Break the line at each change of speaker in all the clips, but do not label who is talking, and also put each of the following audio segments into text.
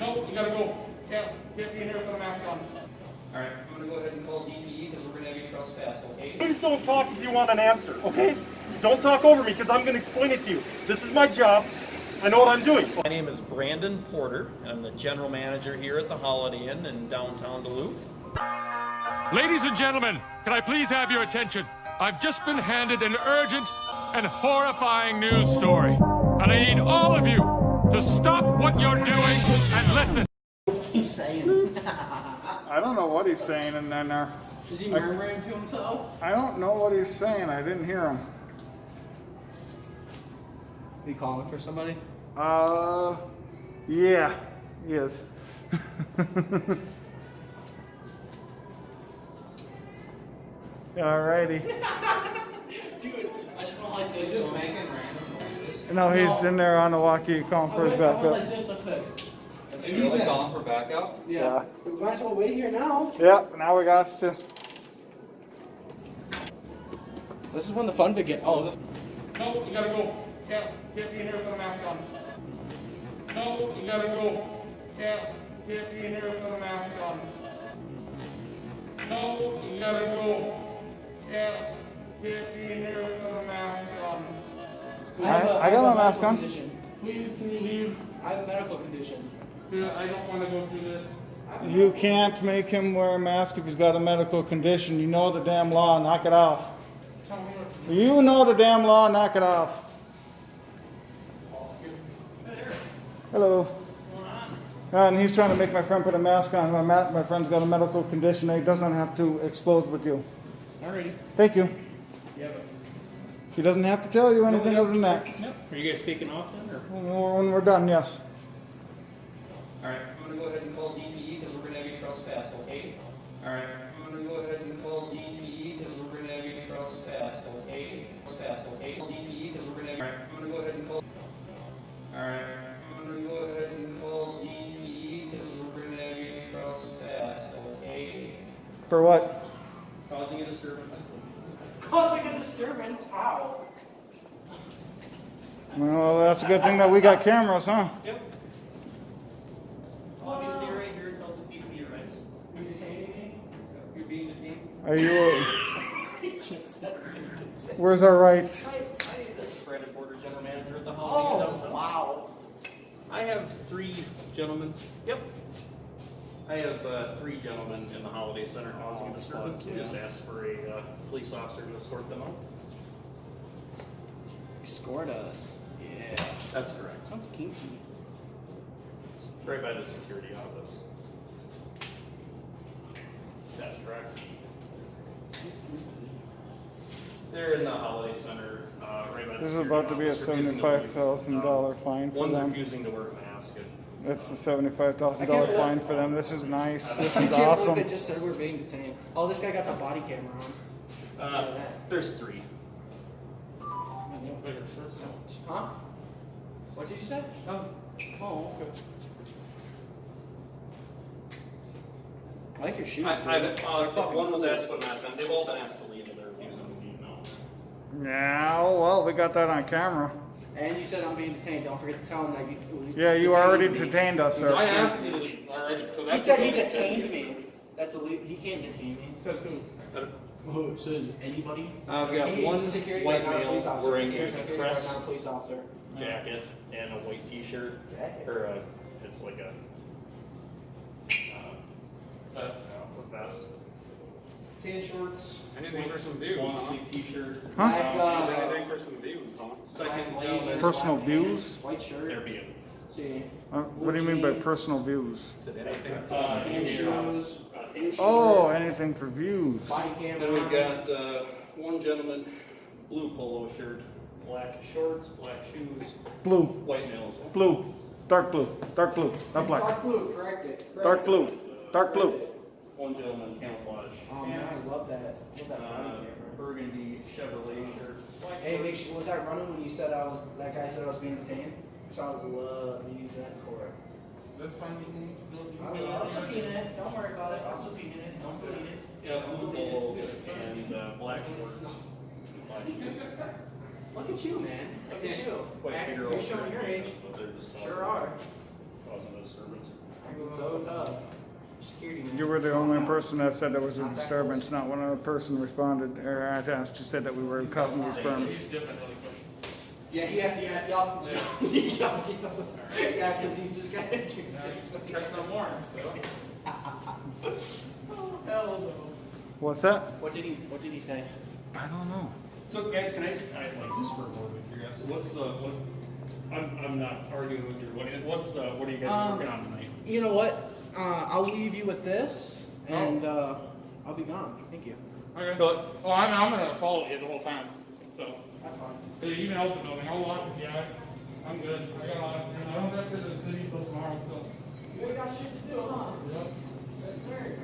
No, you gotta go. Can't be in here with a mask on.
All right, I'm gonna go ahead and call DPE because we're gonna have you trespass, okay?
Please don't talk if you want an answer, okay? Don't talk over me because I'm gonna explain it to you. This is my job. I know what I'm doing.
My name is Brandon Porter. I'm the general manager here at the Holiday Inn in downtown Duluth.
Ladies and gentlemen, can I please have your attention? I've just been handed an urgent and horrifying news story. And I need all of you to stop what you're doing and listen.
What's he saying?
I don't know what he's saying, and then
Is he murmuring to himself?
I don't know what he's saying. I didn't hear him.
He calling for somebody?
Yeah, he is. Alrighty.
Dude, I just want like this.
Just making random noises.
No, he's in there on the walkie calling for his
I went
backup.
like this up there.
And you're like calling for backup?
Yeah. We might as well wait here now.
Yep, now we got to.
This is when the fun begins. Oh, this.
No, you gotta go. Can't be in here with a mask on. No, you gotta go. Can't be in here with a mask on. No, you gotta go. Can't be in here with a mask on.
I got my mask on.
Condition.
Please, can you leave?
I have a medical condition.
I don't want to go through this.
You can't make him wear a mask if he's got a medical condition. You know the damn law. Knock it off.
Tell me what to do.
You know the damn law. Knock it off. Hello. And he's trying to make my friend put a mask on. My friend's got a medical condition. He doesn't have to explode with you.
Alrighty.
Thank you.
Yeah, but.
He doesn't have to tell you anything other than that.
Yep. Are you guys taking off then? Or?
When we're done, yes.
All right, I'm gonna go ahead and call DPE because we're gonna have you trespass, okay? All right, I'm gonna go ahead and call DPE because we're gonna have you trespass, okay? Trespass, okay? Call DPE because we're gonna have. All right, I'm gonna go ahead and call. All right, I'm gonna go ahead and call DPE because we're gonna have you trespass, okay?
For what?
Causing a disturbance.
Causing a disturbance? How?
Well, that's a good thing that we got cameras, huh?
Yep. Obviously, right here, tell the people your rights.
You detaining me?
You're being detained.
Are you? Where's our rights?
This is Brandon Porter, general manager at the Holiday Inn
Oh,
downtown.
wow.
I have three gentlemen. Yep. I have three gentlemen in the Holiday Center causing a disturbance. We just asked for a police officer to escort them out.
Escort us. Yeah.
That's correct.
Sounds kinky.
Right by the security office. That's correct. They're in the Holiday Center, right by the
This is
security
about to be a
office, refusing to wear-
$75,000 fine for
One's
them.
refusing to wear a mask. And,
It's a $75,000 fine for them. This is nice. This
I
is
can't
awesome.
believe they just said we're being detained. Oh, this guy got a body camera on.
there's three.
Huh? What did you say? Oh, okay. I like your shoes.
One was asked to put a mask on. They've all been asked to leave, and they're refusing to leave now.
Yeah, well, we got that on camera.
And you said I'm being detained. Don't forget to tell him that you.
Yeah, you already detained us,
I
sir.
asked you to leave already, so
He
that's.
said he detained me. That's illegal. He can't detain me.
Says who?
Who says anybody?
I've got
He's
one
a security
white
guard, not a police
male
officer.
wearing
He's
a
a security guard,
press
not a police officer.
jacket and a white T-shirt,
Jacket?
or it's like a
Vest.
vest. Tan shorts.
Anything for some views,
Long
huh?
sleeve T-shirt.
Huh?
Anything for some views, huh?
Second
blazer,
gentleman.
Personal
black
views?
pants, White shirt.
There being.
See.
What do you mean by personal views?
Tan shoes.
Oh, anything for views.
Body
Then
camera.
we've got one gentleman, blue polo shirt, black shorts, black shoes,
Blue,
white male as well.
blue, dark blue, not black.
Dark blue. Correct it. Correct
Dark
it.
blue, dark blue.
One gentleman, camouflage.
Oh man, I love that. Love that body camera.
Burgundy Chevrolet shirt. Black
Hey,
shorts.
make sure, was that running when you said that guy said I was being detained? So I would love to use that for it.
That's fine, you can
I'll subpoena it. Don't worry about it. I'll subpoena it. Don't delete it.
Yeah, blue polo and black shorts. Black shoes.
Look at you, man. Look at you.
Quite
Man,
figure
you're
out
showing your
their
age.
names, but they're just
Sure are.
causing a disturbance.
look up. Security man.
You were the only person that said there was a disturbance. Not one other person responded or asked. Just said that we were causing disturbance.
Yeah, y'all. Yeah, because he's just got to do this.
Check no more, so.
Oh, hell no.
What's that?
What did he say?
I don't know.
So guys, can I just for a moment of curiosity, I'm not arguing with you. What are you guys working on tonight?
You know what? I'll leave you with this, and I'll be gone. Thank you.
Okay.
But-
Well, I'm gonna follow you the whole time, so.
That's fine.
You can help the building, I'll lock it, yeah, I'm good, I got a lot, I don't have to go to the city till tomorrow, so.
We got shit to do, huh?
Yep.
Yes, sir.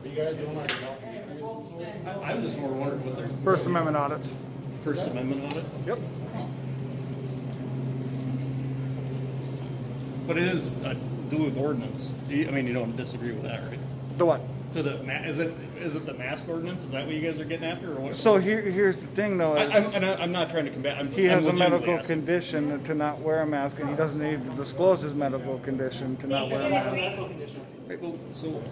You guys doing like,
I'm just more wondering what their
First Amendment audits.
First Amendment on it.
Yep.
But it is a Duluth ordinance. I mean, you don't disagree with that, right?
The what?
To the is it the mask ordinance? Is that what you guys are getting after, or what?
So here's the thing, though. is
I'm not trying to combat.
he has a
I'm
medical
legitimately asking.
condition to not wear a mask, and he doesn't need to disclose his medical condition to not wear a mask.
Right, well, so,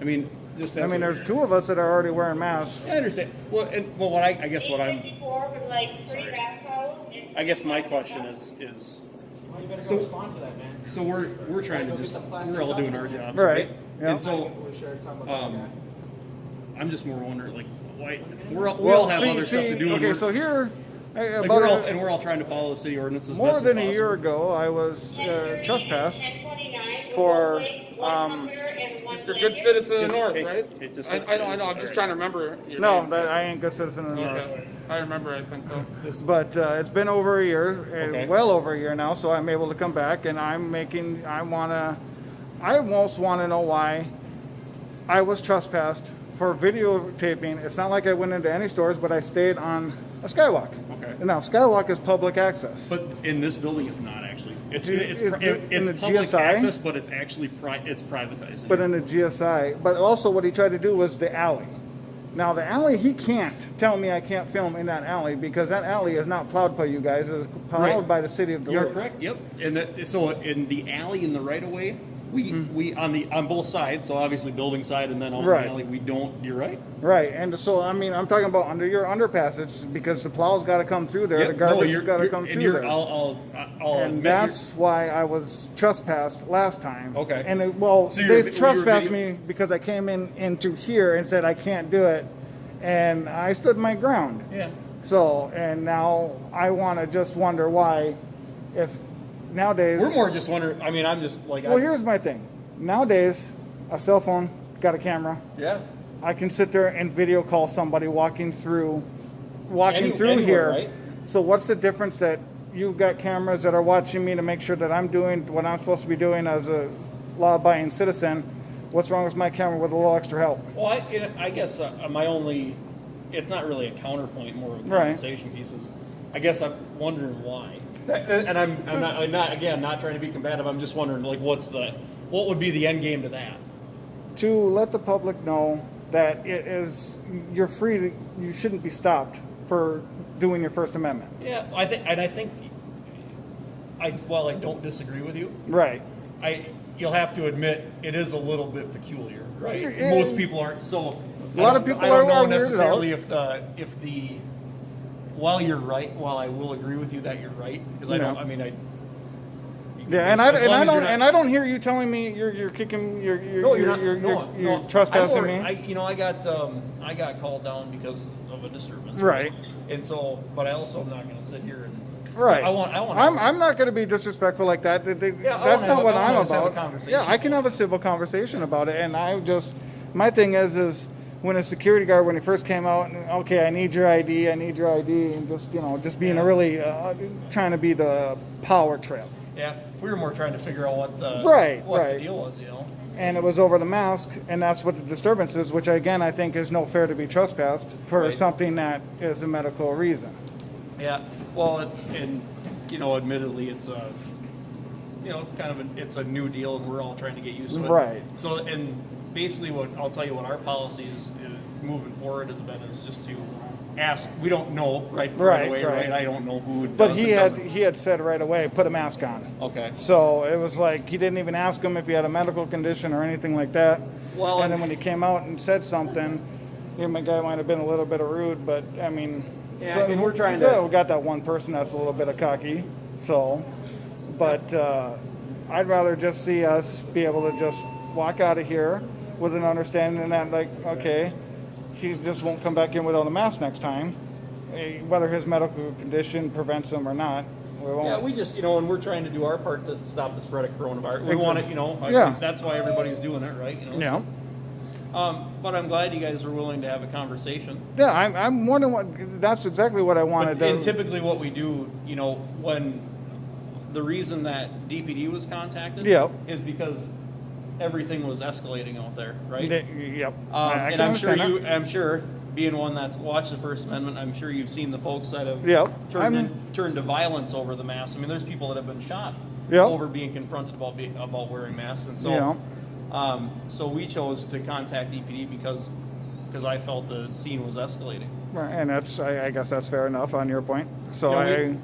I mean, just.
I
as
mean,
a-
there's two of us that are already wearing masks.
I understand. Well, what I guess what I'm.
854 with like 3 backhoes.
I guess my question is
Well, you better
So-
go respond to that, man.
so we're trying to just we're all doing our jobs,
Right. Yeah.
And so
Blue shirt, talk about that guy.
I'm just more wondering, like, why we all have other stuff to do. and
Okay,
we're-
so here,
like
about
we're all trying to follow the city ordinances.
more
best
than
as
a year
possible.
ago, I was trespassed
1029
for,
Mr. Good Citizen of the
Just-
North,
it-
right?
it just-
I know, I'm just trying to remember your
No,
name.
that I ain't good citizen of the North.
Okay, I remember, I think, though.
But it's been over a year,
Okay.
well over a year now, so I'm able to come back, and I almost want to know why I was trespassed for videotaping. It's not like I went into any stores, but I stayed on a skywalk.
Okay.
And now skywalk is public access.
But in this building, it's not actually. It's
In
it's
the
public
GSI?
access, but it's actually it's privatized.
But in the GSI, but also what he tried to do was the alley. Now the alley, he can't tell me I can't film in that alley because that alley is not plowed by you guys. It is plowed
Right.
by the city of Duluth.
You're correct. Yep. And so in the alley in the right of way, we on both sides. So obviously building side and then on
Right.
the alley, we don't. You're right.
Right, and so I mean I'm talking about under your underpassage because the plow's got to come through there.
Yep.
The garbage has
you're-
got to
you're-
come
and
through
you're-
there.
I'll
And
admit
that's why I was trespassed last time.
Okay.
And
So
they
you were
trespassed
video-
me because I came into here and said I can't do it, and I stood my ground.
Yeah.
So and now I want to just wonder why, if nowadays.
We're more just wondering. I mean, I'm just like.
Well, here's my thing. Nowadays, a cell phone got a camera.
Yeah.
I can sit there and video call somebody walking through
Anywhere,
here.
right?
So what's the difference that you've got cameras that are watching me to make sure that I'm doing what I'm supposed to be doing as a law-abiding citizen? What's wrong with my camera with a little extra help?
Well, I guess my only, it's not really a counterpoint, more of a
Right.
compensation piece is, I guess I'm wondering why. And I'm not trying to be combative. I'm just wondering, like, what would be the end game to that?
To let the public know that you're free to, you shouldn't be stopped for doing your First Amendment.
Yeah, I think, while I don't disagree with you,
Right.
you'll have to admit it is a little bit peculiar, right?
Yeah.
Most people aren't. So
A lot of people
I don't
are
know
weirded
necessarily if the while you're right, while I will agree with you that you're right, because I don't.
Yeah.
I mean,
Yeah, and I don't hear you telling me you're kicking you're
No, you're not. No,
you're
no.
trespassing me.
I got called down because of a disturbance.
Right.
And so, but I also am not going to sit here and.
Right.
I want.
I'm not going to be disrespectful like that.
I
That's
wanna
not
have
what
a- I
I'm
wanna have a
about.
conversation.
Yeah, I can have a civil conversation about it, and my thing is when a security guard when he first came out, and okay, I need your ID, and just being a really trying to be the power trip.
Yeah, we were more trying to figure out what the
Right.
the deal was,
And it was over the mask, and that's what the disturbance is, which again I think is no fair to be trespassed for
Right.
something that is a medical reason.
Yeah, well, and admittedly, it's it's kind of it's a new deal, and we're all trying to get used to it.
Right.
So, and basically what I'll tell you what our policy is moving forward has been is just to ask. We don't know right away, right? I don't know who.
But
does
he
and
had
doesn't.
he had said right away, put a mask on.
Okay.
So it was like he didn't even ask him if he had a medical condition or anything like that.
Well,
and then when he came out and said something, my guy might have been a little bit rude, but I mean,
Yeah, I mean, we're trying to-
we got that one person that's a little bit of cocky. So, but I'd rather just see us be able to just walk out of here with an understanding that, like, okay, he just won't come back in without a mask next time, whether his medical condition prevents him or not. We won't.
Yeah, we just, and we're trying to do our part to stop the spread of coronavirus. We want it, I
Yeah.
think that's why everybody's doing it, right?
Yeah.
But I'm glad you guys are willing to have a conversation.
Yeah, I'm wondering what. That's exactly what I wanted
And
to.
typically what we do, when the reason that DPD was contacted
Yep.
is because everything was escalating out there, right?
Yep. I
And
can
I'm sure
understand that.
I'm sure, being one that's watched the First Amendment, I'm sure you've seen the folks that have
Yep.
turned to violence over the mask. I mean, there's people that have been shot
Yep.
over being confronted about wearing masks, and so
Yeah.
so we chose to contact DPD because I felt the scene was escalating.
Right, and that's. I guess that's fair enough on your point. So
I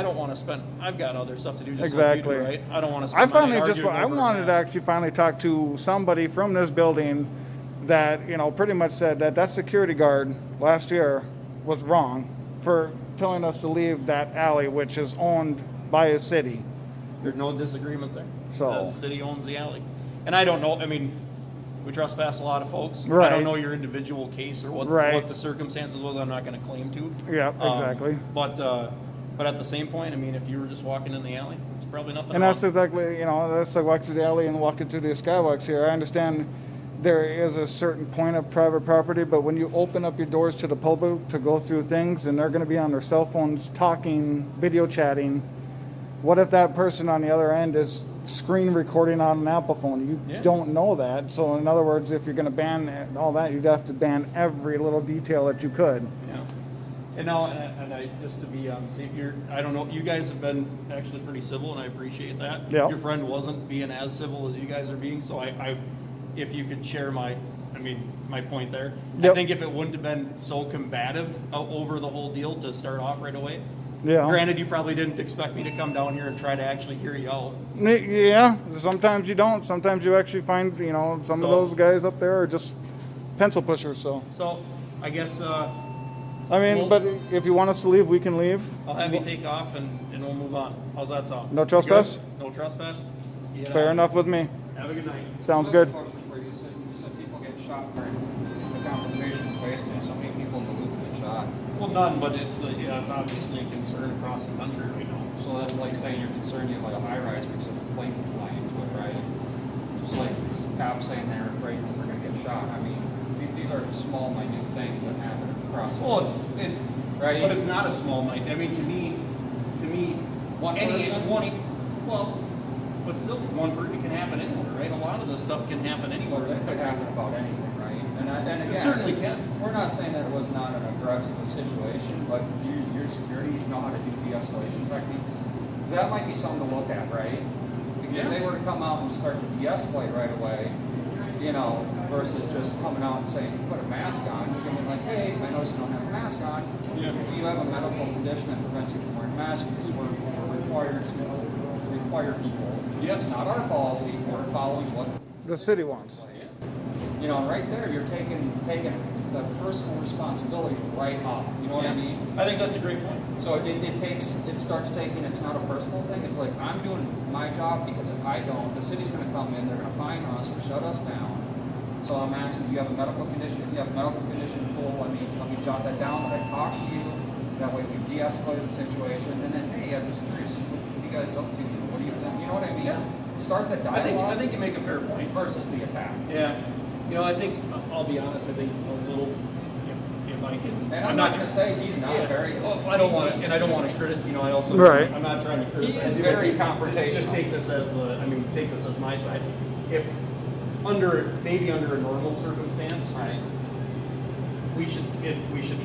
don't want to spend. I've got other stuff to do. Just
Exactly.
like you do, right? I don't want to spend.
I
my
finally
night
just.
arguing
I
over a
wanted to
mask.
actually finally talk to somebody from this building that pretty much said that security guard last year was wrong for telling us to leave that alley, which is owned by a city.
There's no disagreement there.
So-
The city owns the alley, and I don't know. I mean, we trespass a lot of folks.
Right.
I don't know your individual case or what
Right.
the circumstances was. I'm not going to claim to.
Yeah, exactly.
But at the same point, I mean, if you were just walking in the alley, there's probably nothing.
And
wrong.
that's exactly, that's like walking through the alley and walking through the skywalks here. I understand there is a certain point of private property, but when you open up your doors to the public to go through things and they're going to be on their cell phones talking, video chatting, what if that person on the other end is screen recording on an Apple phone? You
Yeah.
don't know that. So in other words, if you're going to ban all that, you'd have to ban every little detail that you could.
Yeah. And now, and I just to be on the same, I don't know, you guys have been actually pretty civil, and I appreciate that.
Yeah.
Your friend wasn't being as civil as you guys are being, so I if you could share my point there.
Yep.
I think if it wouldn't have been so combative over the whole deal to start off right away.
Yeah.
Granted, you probably didn't expect me to come down here and try to actually hear you out.
Yeah, sometimes you don't. Sometimes you actually find, some of those guys up there are just pencil pushers. So,
I guess
I mean,
Well-
but if you want us to leave, we can leave.
I'll have you take off and we'll move on. How's that sound?
No trespass?
Good? No trespass? Yeah.
Fair enough with me.
Have a good night.
Sounds good.
Before you said people get shot during the confrontation with policemen. So many people in Duluth get shot.
Well, none, but it's obviously a concern across the country right now.
So that's like saying you're concerned you have like a high rise because of a plane flying into it, right? Just like cops saying they're afraid because they're going to get shot. I mean, these are small, minute things that happen across.
Well, it's
Right.
but it's not a small night. I mean, to me,
One person?
but still, it can happen anywhere, right? A lot of this stuff can happen anywhere.
Well, that could happen about anything, right? And again,
It certainly can.
We're not saying that it was not an aggressive situation, but your security know how to do de-escalation techniques. Because that might be something to look at, right? Because
Yeah.
if they were to come out and start to de-escalate right away, versus just coming out and saying, put a mask on, you're going to be like, hey, I noticed you don't have a mask on.
Yeah.
Do you have a medical condition that prevents you from wearing a mask? Because we're required to require people. It's not our policy. We're following what
The city wants.
and right there, you're taking the personal responsibility right up. You know what I mean?
I think that's a great point.
So it starts taking. It's not a personal thing. It's like I'm doing my job because if I don't, the city's going to come in. They're going to fine us or shut us down. So I'm asking, do you have a medical condition? If you have a medical condition, cool. Let me jot that down. That I talked to you. That way we de-escalated the situation. And then, hey, I'm just curious. What are you guys up to? What do you think? You know what I mean?
Yeah.
Start the dialogue.
I think you make a fair point.
Versus the attack.
Yeah. I think I'll be honest. I think a little, if I can.
And I'm not going to say he's not very.
Well, I don't want to, and I don't want to criticize. I also.
Right.
I'm not trying to criticize.
He is
you.
very
Take-
confrontational.
Just take this as take this as my side. If maybe under a normal circumstance,
Right.
we should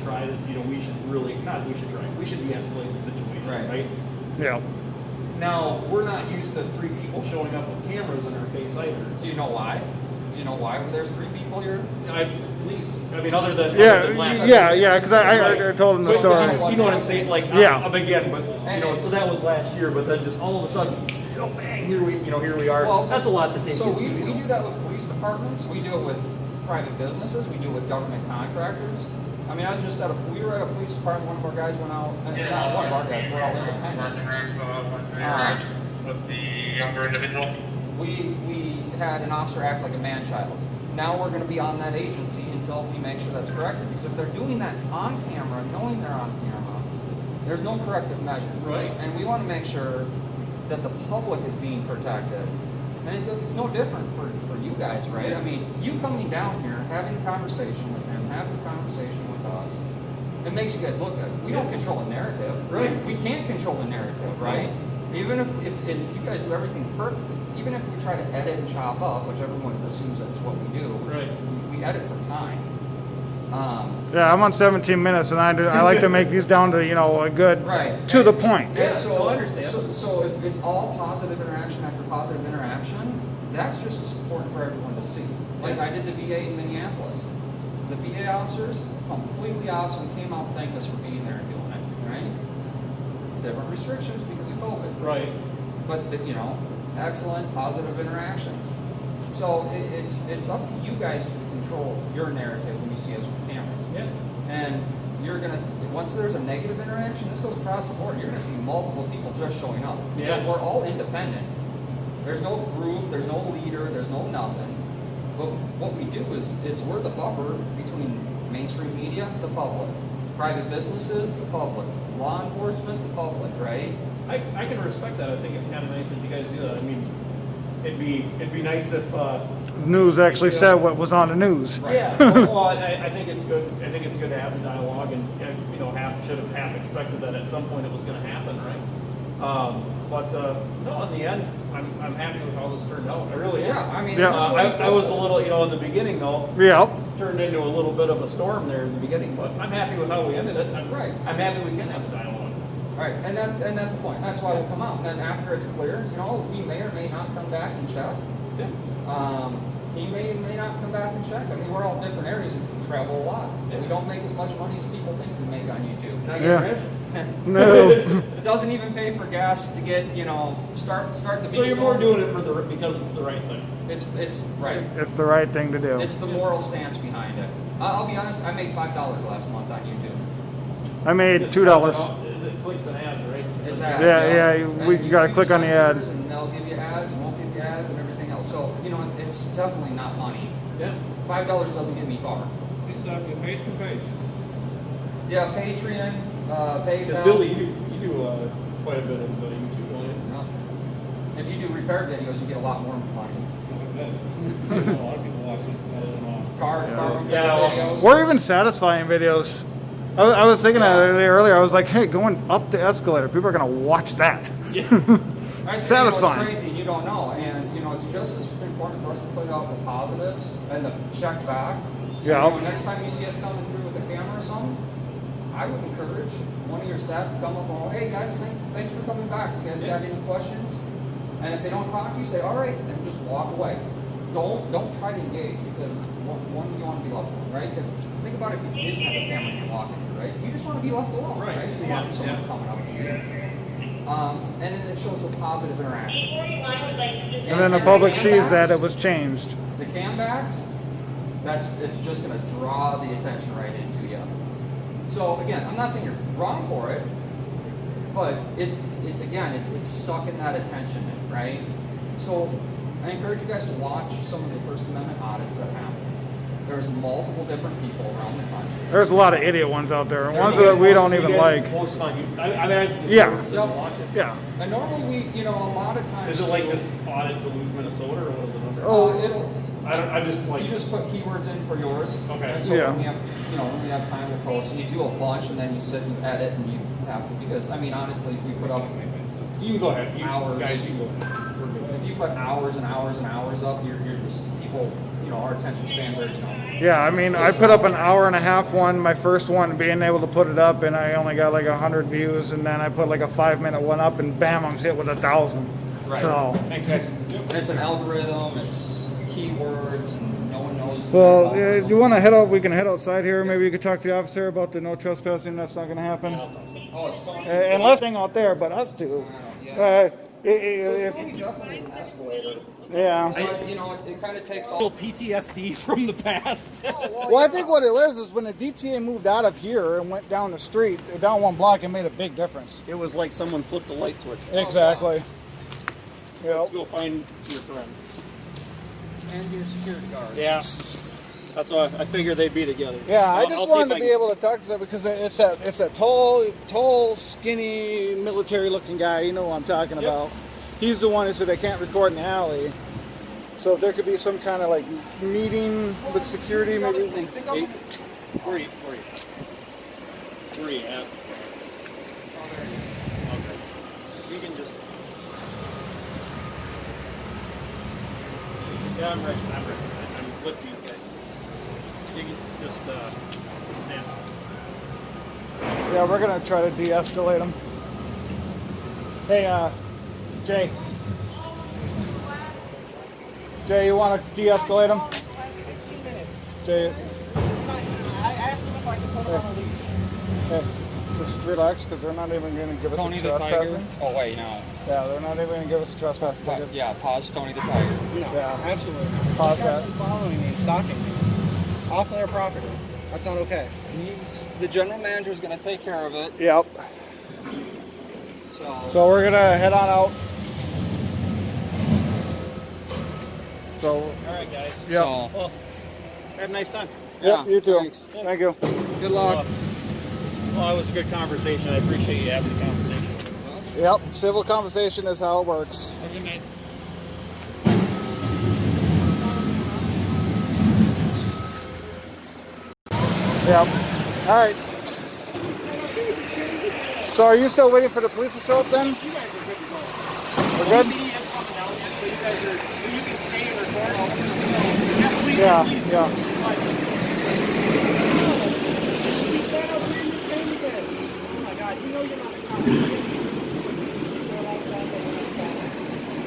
try to, we should de-escalate the situation,
Right.
right?
Yeah.
Now, we're not used to 3 people showing up with cameras in our face either.
Do you know why? Do you know why there's 3 people here?
Please. I mean, other than last
Yeah, because I told him the
But,
story.
you know what I'm saying? Like,
Yeah.
again, but, you know, so that was last year, but then just all of a sudden, bang, here we are.
Well,
That's a lot to take
So
into,
we do that with police departments, we do it with private businesses, we do it with government contractors. I mean, I was just we were at a police department, one of our guys went out, and not one of our guys, we're all independent.
With the younger individual.
We had an officer act like a man-child. Now we're gonna be on that agency until we make sure that's corrected, because if they're doing that on camera, knowing they're on camera, there's no corrective measure.
Right.
And we wanna make sure that the public is being protected. And it's no different for you guys, right? I mean, you coming down here, having a conversation with him, having a conversation with us, it makes you guys look good. We don't control the narrative.
Right.
We can't control the narrative, right? Even if you guys do everything perfectly, even if we try to edit and chop up, which everyone assumes that's what we do,
Right.
we edit for time.
Yeah, I'm on 17 minutes, and I like to make these down to a good
Right.
to the point.
Yeah,
so,
I understand.
So if it's all positive interaction after positive interaction, that's just as important for everyone to see. Like I did the VA in Minneapolis. The VA officers, completely awesome, came out and thanked us for being there and doing it, right? Different restrictions because of COVID.
Right.
But, excellent, positive interactions. So it's up to you guys to control your narrative when you see us with cameras.
Yeah.
And you're gonna, once there's a negative interaction, this goes across the board, you're gonna see multiple people just showing up. Because
Yeah.
we're all independent. There's no group, there's no leader, there's no nothing. But what we do is we're the buffer between mainstream media, the public, private businesses, the public, law enforcement, the public, right?
I can respect that. I think it's kind of nice that you guys do that. I mean, it'd be nice if
News actually said what was on the news.
yeah. Well, I think it's good. I think it's good to have the dialogue, and should have half expected that at some point it was going to happen, right? But no, in the end, I'm happy with how this turned out. I really am.
Yeah, I mean,
Yeah.
that's what we
I was a little, in the beginning though,
Yeah.
turned into a little bit of a storm there in the beginning, but I'm happy with how we ended it.
Right.
I'm happy we can have the dialogue.
Right, and that's the point. That's why we'll come out. And then after it's clear, we may or may not come back and check.
Yeah.
He may or may not come back and check. I mean, we're all different areas and we travel a lot. And we don't make as much money as people think we make on YouTube.
Not
Yeah.
your
No.
It doesn't even pay for gas to get, start the
So you're
vehicle.
more doing it because it's the right thing.
It's right.
It's the right thing to do.
It's the moral stance behind it. I'll be honest, I made $5 last month on YouTube.
I made
Just
$2.
Is it clicks and ads, right?
It's ads.
Yeah,
And
we gotta
YouTube
click on the ad.
censors And they'll give you ads, won't give you ads, and everything else. So, it's definitely not money.
Yeah.
$5 doesn't get me far.
It's your page to page.
Yeah, Patreon, PayPal.
Because Billy, you do quite a bit of YouTube, don't you?
No. If you do repair videos, you get a lot more money.
A lot of people watch it.
Car
Yeah.
videos.
Or even satisfying videos. I was thinking that earlier. I was like, hey, going up the escalator, people are going to watch that.
Yeah.
Satisfying.
It's crazy, you don't know. And, it's just as important for us to put out the positives and to check back.
Yeah.
Next time you see us coming through with a camera or something, I would encourage one of your staff to come up and go, hey guys, thanks for coming back. You guys got any questions? And if they don't talk to you, say, all right, then just walk away. Don't try to engage because one, you want to be left alone, right? Because think about if you didn't have a camera and you're walking through, right? You just want to be left alone, right? You don't want someone coming up to you. And then it shows the positive interaction.
And then the public sees that it was changed.
The cam backs, it's just going to draw the attention right into you. So again, I'm not saying you're wrong for it, but it's sucking that attention in, right? So I encourage you guys to watch some of the First Amendment audits that happen. There's multiple different people around the country.
There's a lot of idiot ones out there,
There's
ones
always
that we don't
So you
even
guys
like.
Post it on YouTube. I just
Yeah.
post it and watch it.
Yeah.
And normally a lot of times.
Is it like
too,
just Audit Duluth, Minnesota, or what is it under?
it'll.
I just like.
You just put keywords in for yours.
Okay.
And so
Yeah.
when we have time to post, and you do a bunch, and then you sit and you edit, and you have to, because honestly, if we put up
You can go ahead.
Hours.
Guys, you can go ahead. We're good.
if you put hours and hours and hours up, you're just people you know, our attention spans are, you know.
Yeah, I mean, I put up an hour-and-a-half one, my first one, being able to put it up, and I only got like 100 views, and then I put like a 5-minute one up, and bam, I'm hit with 1,000.
Right.
So,
Thanks, guys.
And it's an algorithm, it's keywords, and no one knows.
well, you want to head out? We can head outside here. Maybe you could talk to the officer about the no trespassing. That's not going to happen.
Oh, it's Tony.
Unless thing out there, but us two.
Yeah.
If,
Tony definitely is an escalator.
yeah.
But, you know, it kind of takes all.
Little PTSD from the past.
Well, I think what it is when the DTA moved out of here and went down the street, down one block, it made a big difference.
It was like someone flipped a light switch.
Exactly.
Let's
Yep.
go find your friend.
And your security guards.
Yeah. That's why I figured they'd be together.
Yeah, I
I'll
just
see if
wanted
I
to be
can-
able to talk to them because it's that tall, skinny, military-looking guy. You know who I'm talking about. He's the one who said they can't record in the alley. So if there could be some kind of like meeting with security, maybe.
Where are you? Where are you? Where are you at? Okay. You can just. Yeah, I'm ready. I'm with these guys. You can just stand.
Yeah, we're gonna try to de-escalate them. Hey, Jay. Jay, you want to de-escalate them? Jay.
I asked him if I could put him on a leash.
Hey, just relax, because they're not even going to give us
Tony
a
the Tiger.
trespassing.
Oh, wait, no.
Yeah, they're not even going to give us a trespass ticket.
Yeah, pause Tony the Tiger.
No,
Yeah.
absolutely.
Pause
These guys
that.
are following me and stalking me off of their property. That's not okay.
The general manager is going to take care of it.
Yep.
So,
So we're going to head on out. So,
All right, guys.
yep.
so
Well, have a nice time.
Yep, you too.
thanks.
Thank you.
Good luck.
Well, it was a good conversation. I appreciate you having the conversation.
Yep, civil conversation is how it works.
Have a good night.
Yep. All right. So are you still waiting for the police to show up then? We're good? Yeah, yeah.
Oh my God, you know you're not a cop.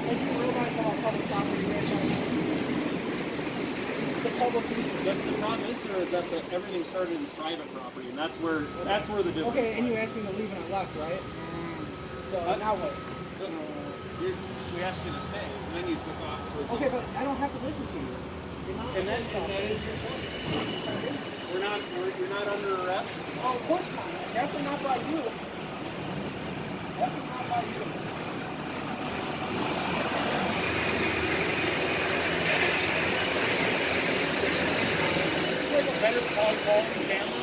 And you realize how public property is. This is the public piece.
The problem is, sir, is that everything started in private property, and that's where the difference.
Okay, and you
lies.
asked me to leave and I left, right? So now what?
We asked you to stay, and then you took off towards.
Okay, but I don't have to listen to you. You're not
And that is your choice. You're not under arrest.
Oh, of course not. Definitely not by you. Definitely not by you.
It's like a better quality camera.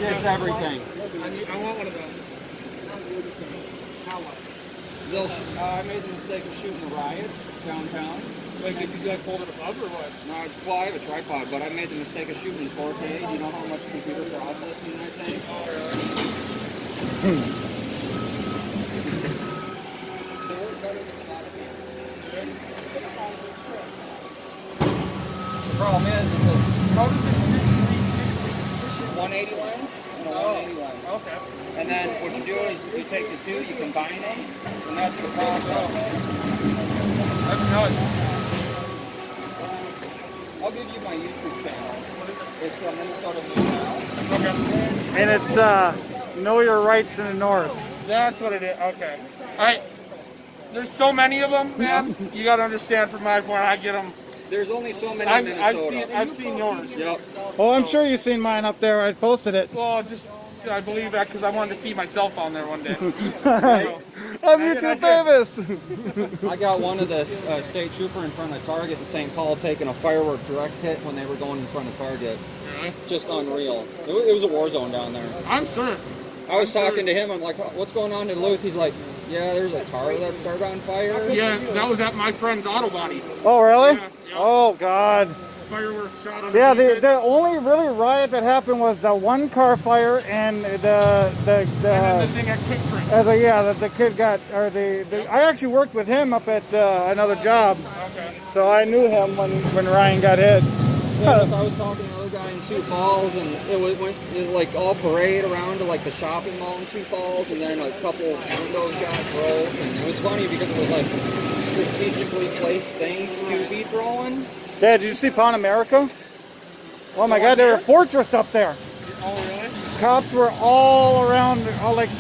It's everything.
I want one of those. How much?
I made the mistake of shooting the riots downtown.
Like, did you like hold it above or what?
No, well, I have a tripod, but I made the mistake of shooting in 4K. Do you know how much computer processing that takes? The problem is that
How does it shoot 360?
180 lens and a 180 lens.
Okay.
And then what you do is you take the two, you combine them, and that's the process.
That's nuts.
I'll give you my YouTube channel. It's Minnesota News Now.
Okay.
And it's Know Your Rights in the North.
That's what it is. Okay. All right. There's so many of them, man. You got to understand from my point, I get them.
There's only so many in Minnesota.
I've seen yours.
Yep.
Oh, I'm sure you've seen mine up there. I posted it.
Well, I believe that because I wanted to see myself on there one day.
I'm YouTube famous.
I got one of the state trooper in front of Target in St. Paul taking a firework direct hit when they were going in front of Target. Just unreal. It was a war zone down there.
I'm sure.
I was talking to him. I'm like, what's going on in Duluth? He's like, yeah, there's a car that started on fire.
Yeah, that was at my friend's auto body.
Oh, really?
Yeah, yeah.
Oh, God.
fireworks shot on
Yeah,
the
the only really riot that happened was the one car fire and
and then the thing at Kick Print.
the kid got, or I actually worked with him up at another job,
Okay.
so I knew him when Ryan got hit.
So I was talking to another guy in Sioux Falls, and it was like all parade around to like the shopping mall in Sioux Falls, and then a couple windows got broke, and it was funny because it was like strategically placed things to be throwing.
Dad, did you see Pan America? Oh my God, they were fortressed up there.
Oh, really?
Cops were all around,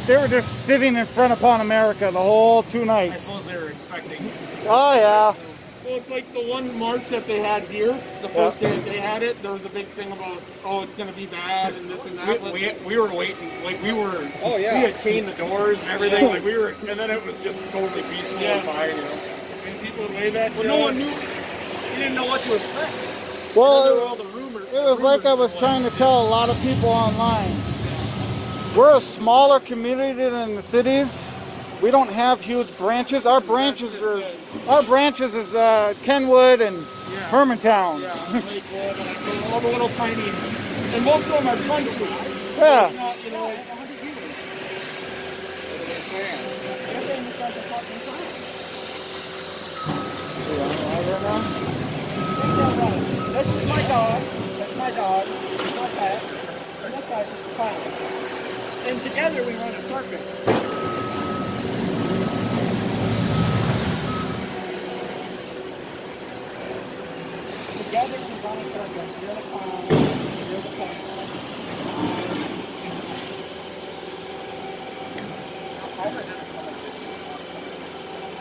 they were just sitting in front of Pan America the whole 2
I
nights.
suppose they were expecting.
Oh yeah.
Well, it's like the one march that they had here. The first day that they had it, there was a big thing about, oh, it's going to be bad and this and that.
We were waiting, like we were.
Oh, yeah.
We had chained the doors and everything, like we were, and then it was just totally peaceful and fine, you know.
And people would wave at you.
But no one knew. You didn't know what to expect. There were
Well,
all the rumors.
it was like I was trying to tell a lot of people online. We're a smaller community than the cities. We don't have huge branches. Our branches is Kenwood and Hermantown.
Yeah, Lakewood, and all the little tiny, and most of them are country.
Yeah.
It's not, you know, like,
This is my dog. That's my dog. This is my pet. And this guy's just a clown. And together we run a circus. Together we run a circus. You're the clown. You're the pet.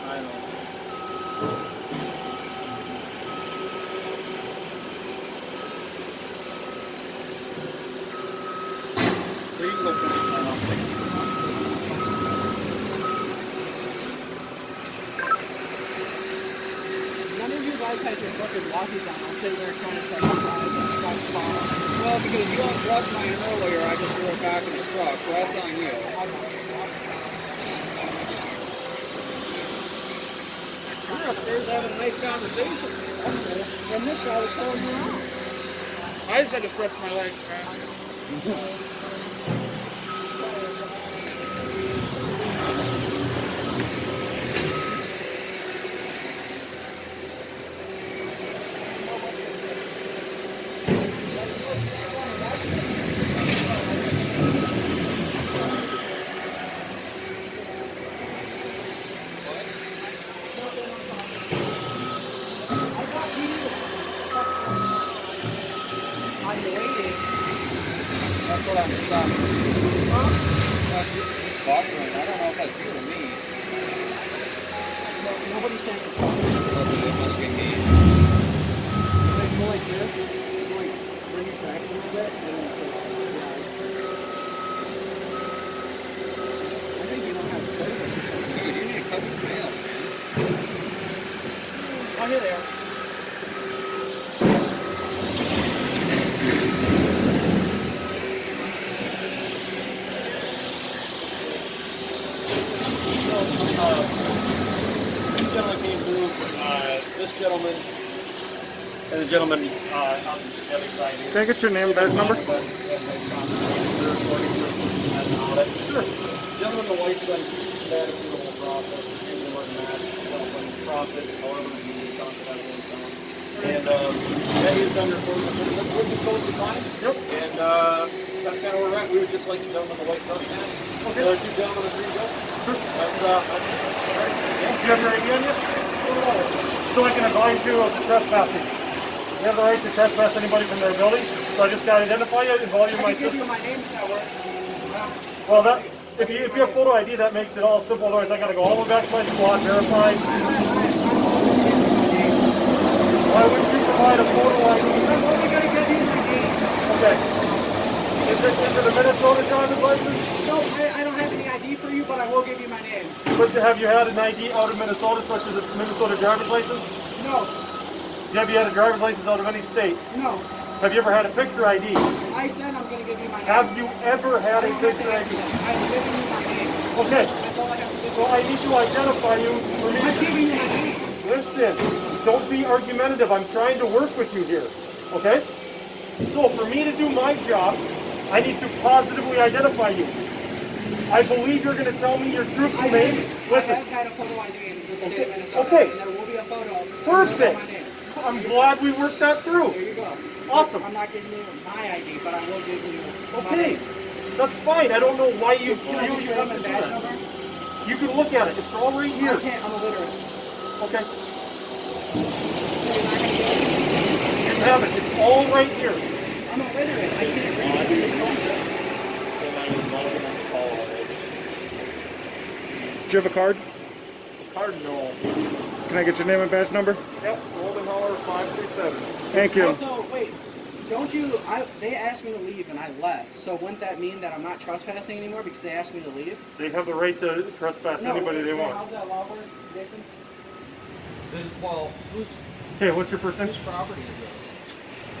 I know. So you can go finish that off.
None of you guys had your fucking walkies on. I'll sit there trying to tell you guys and it's not fun.
Well, because you unplugged mine earlier, I just threw it back in the truck, so that's on you.
You're upstairs having a nice conversation. And this guy was throwing you around.
I just had to stretch my legs, man.
I'm waiting.
That's what I'm stopping. It's buffering. I don't know if that's you or me.
Nobody's saying it's
Okay, it must be me.
Like, go like this, go like bring it back a little bit, and then I think you don't have service or something.
Dude, you need to cut your nails, man.
Oh, here they are.
This gentleman came through, this gentleman, and the gentleman on the other side here.
Can I get your name and badge number?
Sure. Gentleman, the wife's been bad through the whole process. He's been wearing masks, profit, however, he's confidential and so on. And yeah, he was under which is totally fine.
Yep.
And that's kind of where we're at. We would just like the gentleman in the white dress mask. Okay. The other two gentlemen are free to go.
Sure.
That's all right. Yeah.
Do you have your ID on you? So I can advise you of the trespassing. You have the right to trespass anybody from their building. So I just got to identify you, involve you in my
I can give you
system.
my name if that works.
Well, that if you have photo ID, that makes it all simple. Otherwise, I got to go all the way back to my squad, verify. Why would you provide a photo ID?
I'm only going to give you my name.
Okay. Is it a Minnesota driver's license?
No, I don't have any ID for you, but I will give you my name.
But have you had an ID out of Minnesota, such as a Minnesota driver's license?
No,
Have you had a driver's license out of any state?
no.
Have you ever had a picture ID?
I said I'm going to give you my name.
Have you ever had
I
a
don't have
picture
the
ID?
I'm giving you my name.
Okay.
That's all I have to do.
So I need to identify you for me
I'm
to
giving you my name.
listen. Don't be argumentative. I'm trying to work with you here.
okay? So for me to do my job, I need to positively identify you. I believe you're going to tell me your truthful name.
I have got a photo ID in the state of Minnesota.
Okay.
And there will be a photo.
Perfect.
My name.
I'm glad we worked that through.
There you go.
Awesome.
I'm not giving you my ID, but I will give you my
Okay.
name.
That's fine. I don't know why you
Can I get your name and badge number?
You can look at it. It's all right here.
I can't. I'm illiterate.
Okay.
So you're not going to get it?
You have it. It's all right here.
I'm illiterate. I can't read it.
Do you have a card?
Cardinal.
Can I get your name and badge number?
Yep. Golden Holler 537.
Thank you.
Also, wait. Don't you? They asked me to leave and I left. So wouldn't that mean that I'm not trespassing anymore because they asked me to leave?
They have the right to trespass anybody they want.
How's that law work, Jason?
Whose
Okay, what's your first name?
property is this?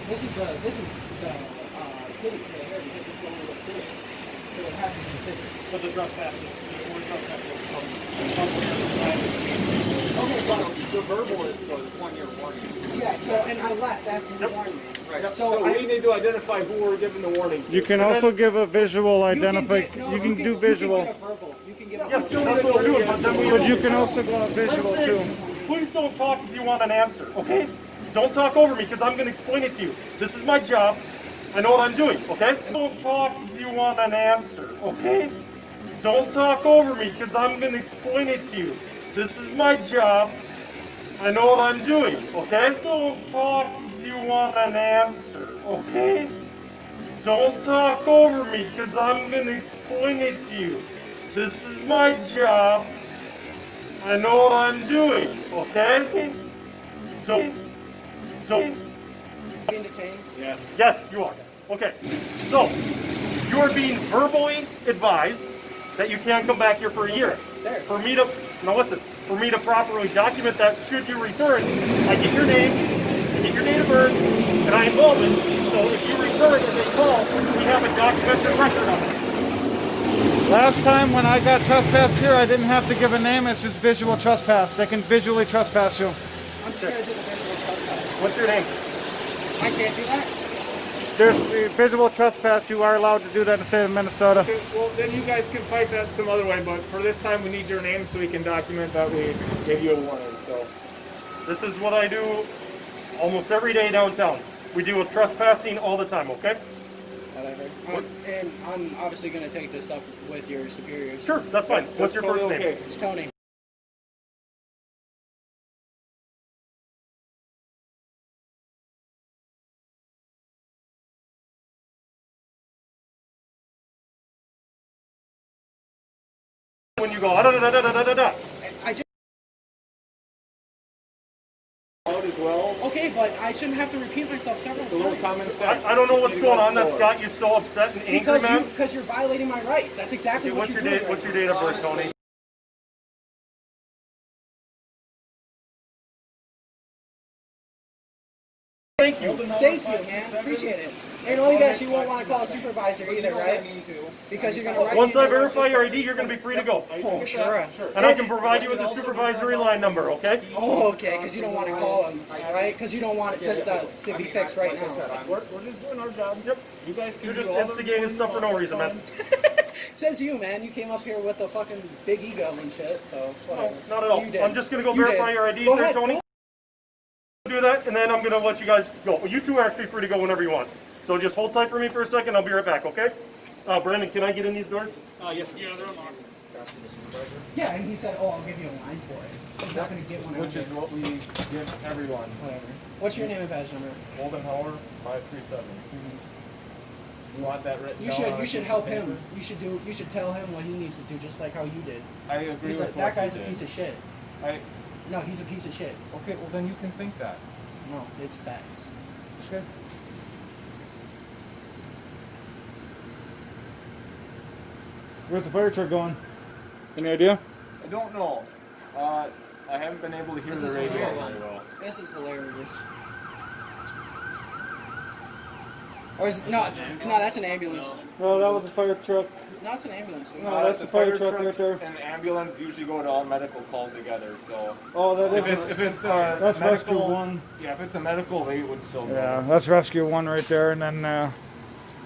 This is the city right here because it's the only way to do it. So it has to be the city.
But the trespassing, we're trespassing
Okay, but
The verbal is the 1 year warning.
yeah. So and I left after you warned me.
Right.
So we need to identify who we're giving the warning to.
You can also give a visual identify. You can do visual.
You can get a verbal. You can give a
Yes,
verbal.
that's what we're doing. But then we
But you can also go on visual too.
Please don't talk if you want an answer, okay? Don't talk over me because I'm going to explain it to you. This is my job. I know what I'm doing, okay? Don't talk if you want an answer, okay? Don't talk over me because I'm going to explain it to you. This is my job. I know what I'm doing, okay? Don't talk if you want an answer, okay? Don't talk over me because I'm going to explain it to you. This is my job. I know what I'm doing, okay? Don't.
Being detained.
Yes, you are. Okay. So, you are being verbally advised that you can't come back here for a year.
There.
For me to, now listen, for me to properly document that should you return, I get your name, I get your date of birth, and I involve it. So if you return and they call, we have a documented record of it.
Last time when I got trespassed here, I didn't have to give a name. It's just visual trespass. They can visually trespass you.
I'm just gonna do the visual trespass.
What's your name?
I can't do that.
There's the visual trespass. You are allowed to do that in the state of Minnesota.
Okay, well, then you guys can fight that some other way, but for this time, we need your name so we can document that we gave you a warning, so.
This is what I do almost every day downtown. We deal with trespassing all the time, okay?
Whatever. And I'm obviously gonna take this up with your superiors.
Sure, that's fine. What's your first name?
It's Tony.
When you go, da da da da da da da.
I just
Out as well,
okay, but I shouldn't have to repeat myself several
a little
times.
common sense.
I don't know
Just
what's
need to
going
go
on that's
forward.
got you so upset and angry, man.
Because you're violating my rights. That's exactly
Okay,
what
what's
you're
your
doing.
date? What's your
right
date of birth, Tony? Thank you.
now. Thank you, man. Appreciate it. And I guess you won't want to call a supervisor either, right? Because you're gonna write
Once
me
I
into
verify your
system.
ID, you're going to be free to go.
Oh, sure.
And I can provide you with the supervisory line number, okay?
Oh, okay, because you don't want to call him, right? Because you don't want this to be fixed right now.
We're just doing our job. Yep. You guys can
You're
do
just
all the
instigating stuff for no reason, man.
Says you, man. You came up here with a fucking big ego and shit, so it's whatever.
No, not at all.
You did.
I'm just going to go
You
verify
did.
your ID
Go
there,
ahead.
Tony. Do that, and then I'm going to let you guys go. Well, you two are actually free to go whenever you want. So just hold tight for me for a second. I'll be right back, okay? Brandon, can I get in these doors?
Yes, sir. Yeah, they're unlocked.
Yeah, and he said, "Oh, I'll give you a line for it." He's not gonna get one.
Which is what we give everyone.
whatever. What's your name and badge number?
Golden Holler 537. You want that written
You
down
should.
on a
You should
piece
help
of
him.
paper?
You should tell him what he needs to do, just like how you did.
I agree
He's
with
like,
what
that guy's
you
a
did.
piece of shit. No, he's a piece of shit.
Okay, well then you can think that.
No, it's facts.
Okay.
Where's the fire truck going? Any idea?
I don't know. I haven't been able to hear
This
the
is
radio
hilarious.
very well.
This is hilarious. Or is no, that's an ambulance.
No, that was a fire truck.
No, it's an ambulance.
No, that's the fire truck right there.
And ambulance usually go to all medical calls together, so.
Oh, that is.
If it's
that's
medical,
rescue 1.
Yeah, if it's a medical, they would still go.
Yeah, that's rescue 1 right there, and then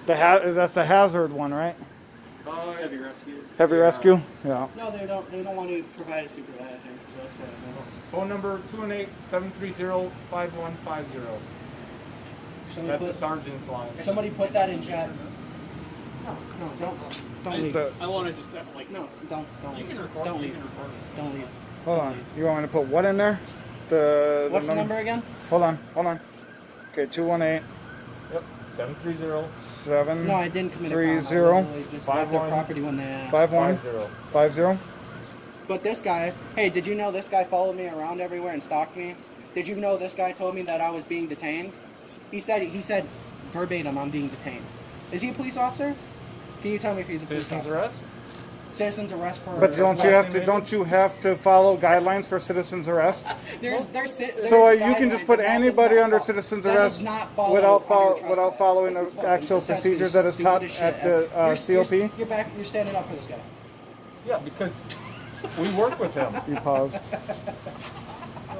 that's the hazard one, right?
Heavy rescue.
Heavy rescue. Yeah.
No, they don't. They don't want to provide a supervisor, so that's what I know.
Phone number 218-730-5150. That's a sergeant's line.
Somebody put that in chat. No, don't leave.
I want to just like
No, don't
you
leave.
can record.
Don't
You
leave.
can record.
Don't leave.
Hold on. You want me to put what in there?
What's the number again?
Hold on. Okay, 218.
Yep. 730.
7.
No, I didn't commit a
30.
crime. I literally just left their property when they asked.
5150.
But this guy, hey, did you know this guy followed me around everywhere and stalked me? Did you know this guy told me that I was being detained? He said verbatim, I'm being detained. Is he a police officer? Can you tell me if he's a police officer?
Citizen's arrest?
Citizen's arrest for.
But don't you have to follow guidelines for citizen's arrest?
There's
So you can just put
guidelines, and that
anybody
does not
under
follow-
citizen's
that does
arrest
not follow
without
under
following
trespass.
the actual
This has to be
procedures that is taught
stupidest
at
shit
the
ever.
COP?
You're standing up for this guy.
Yeah, because we work with him.
You paused.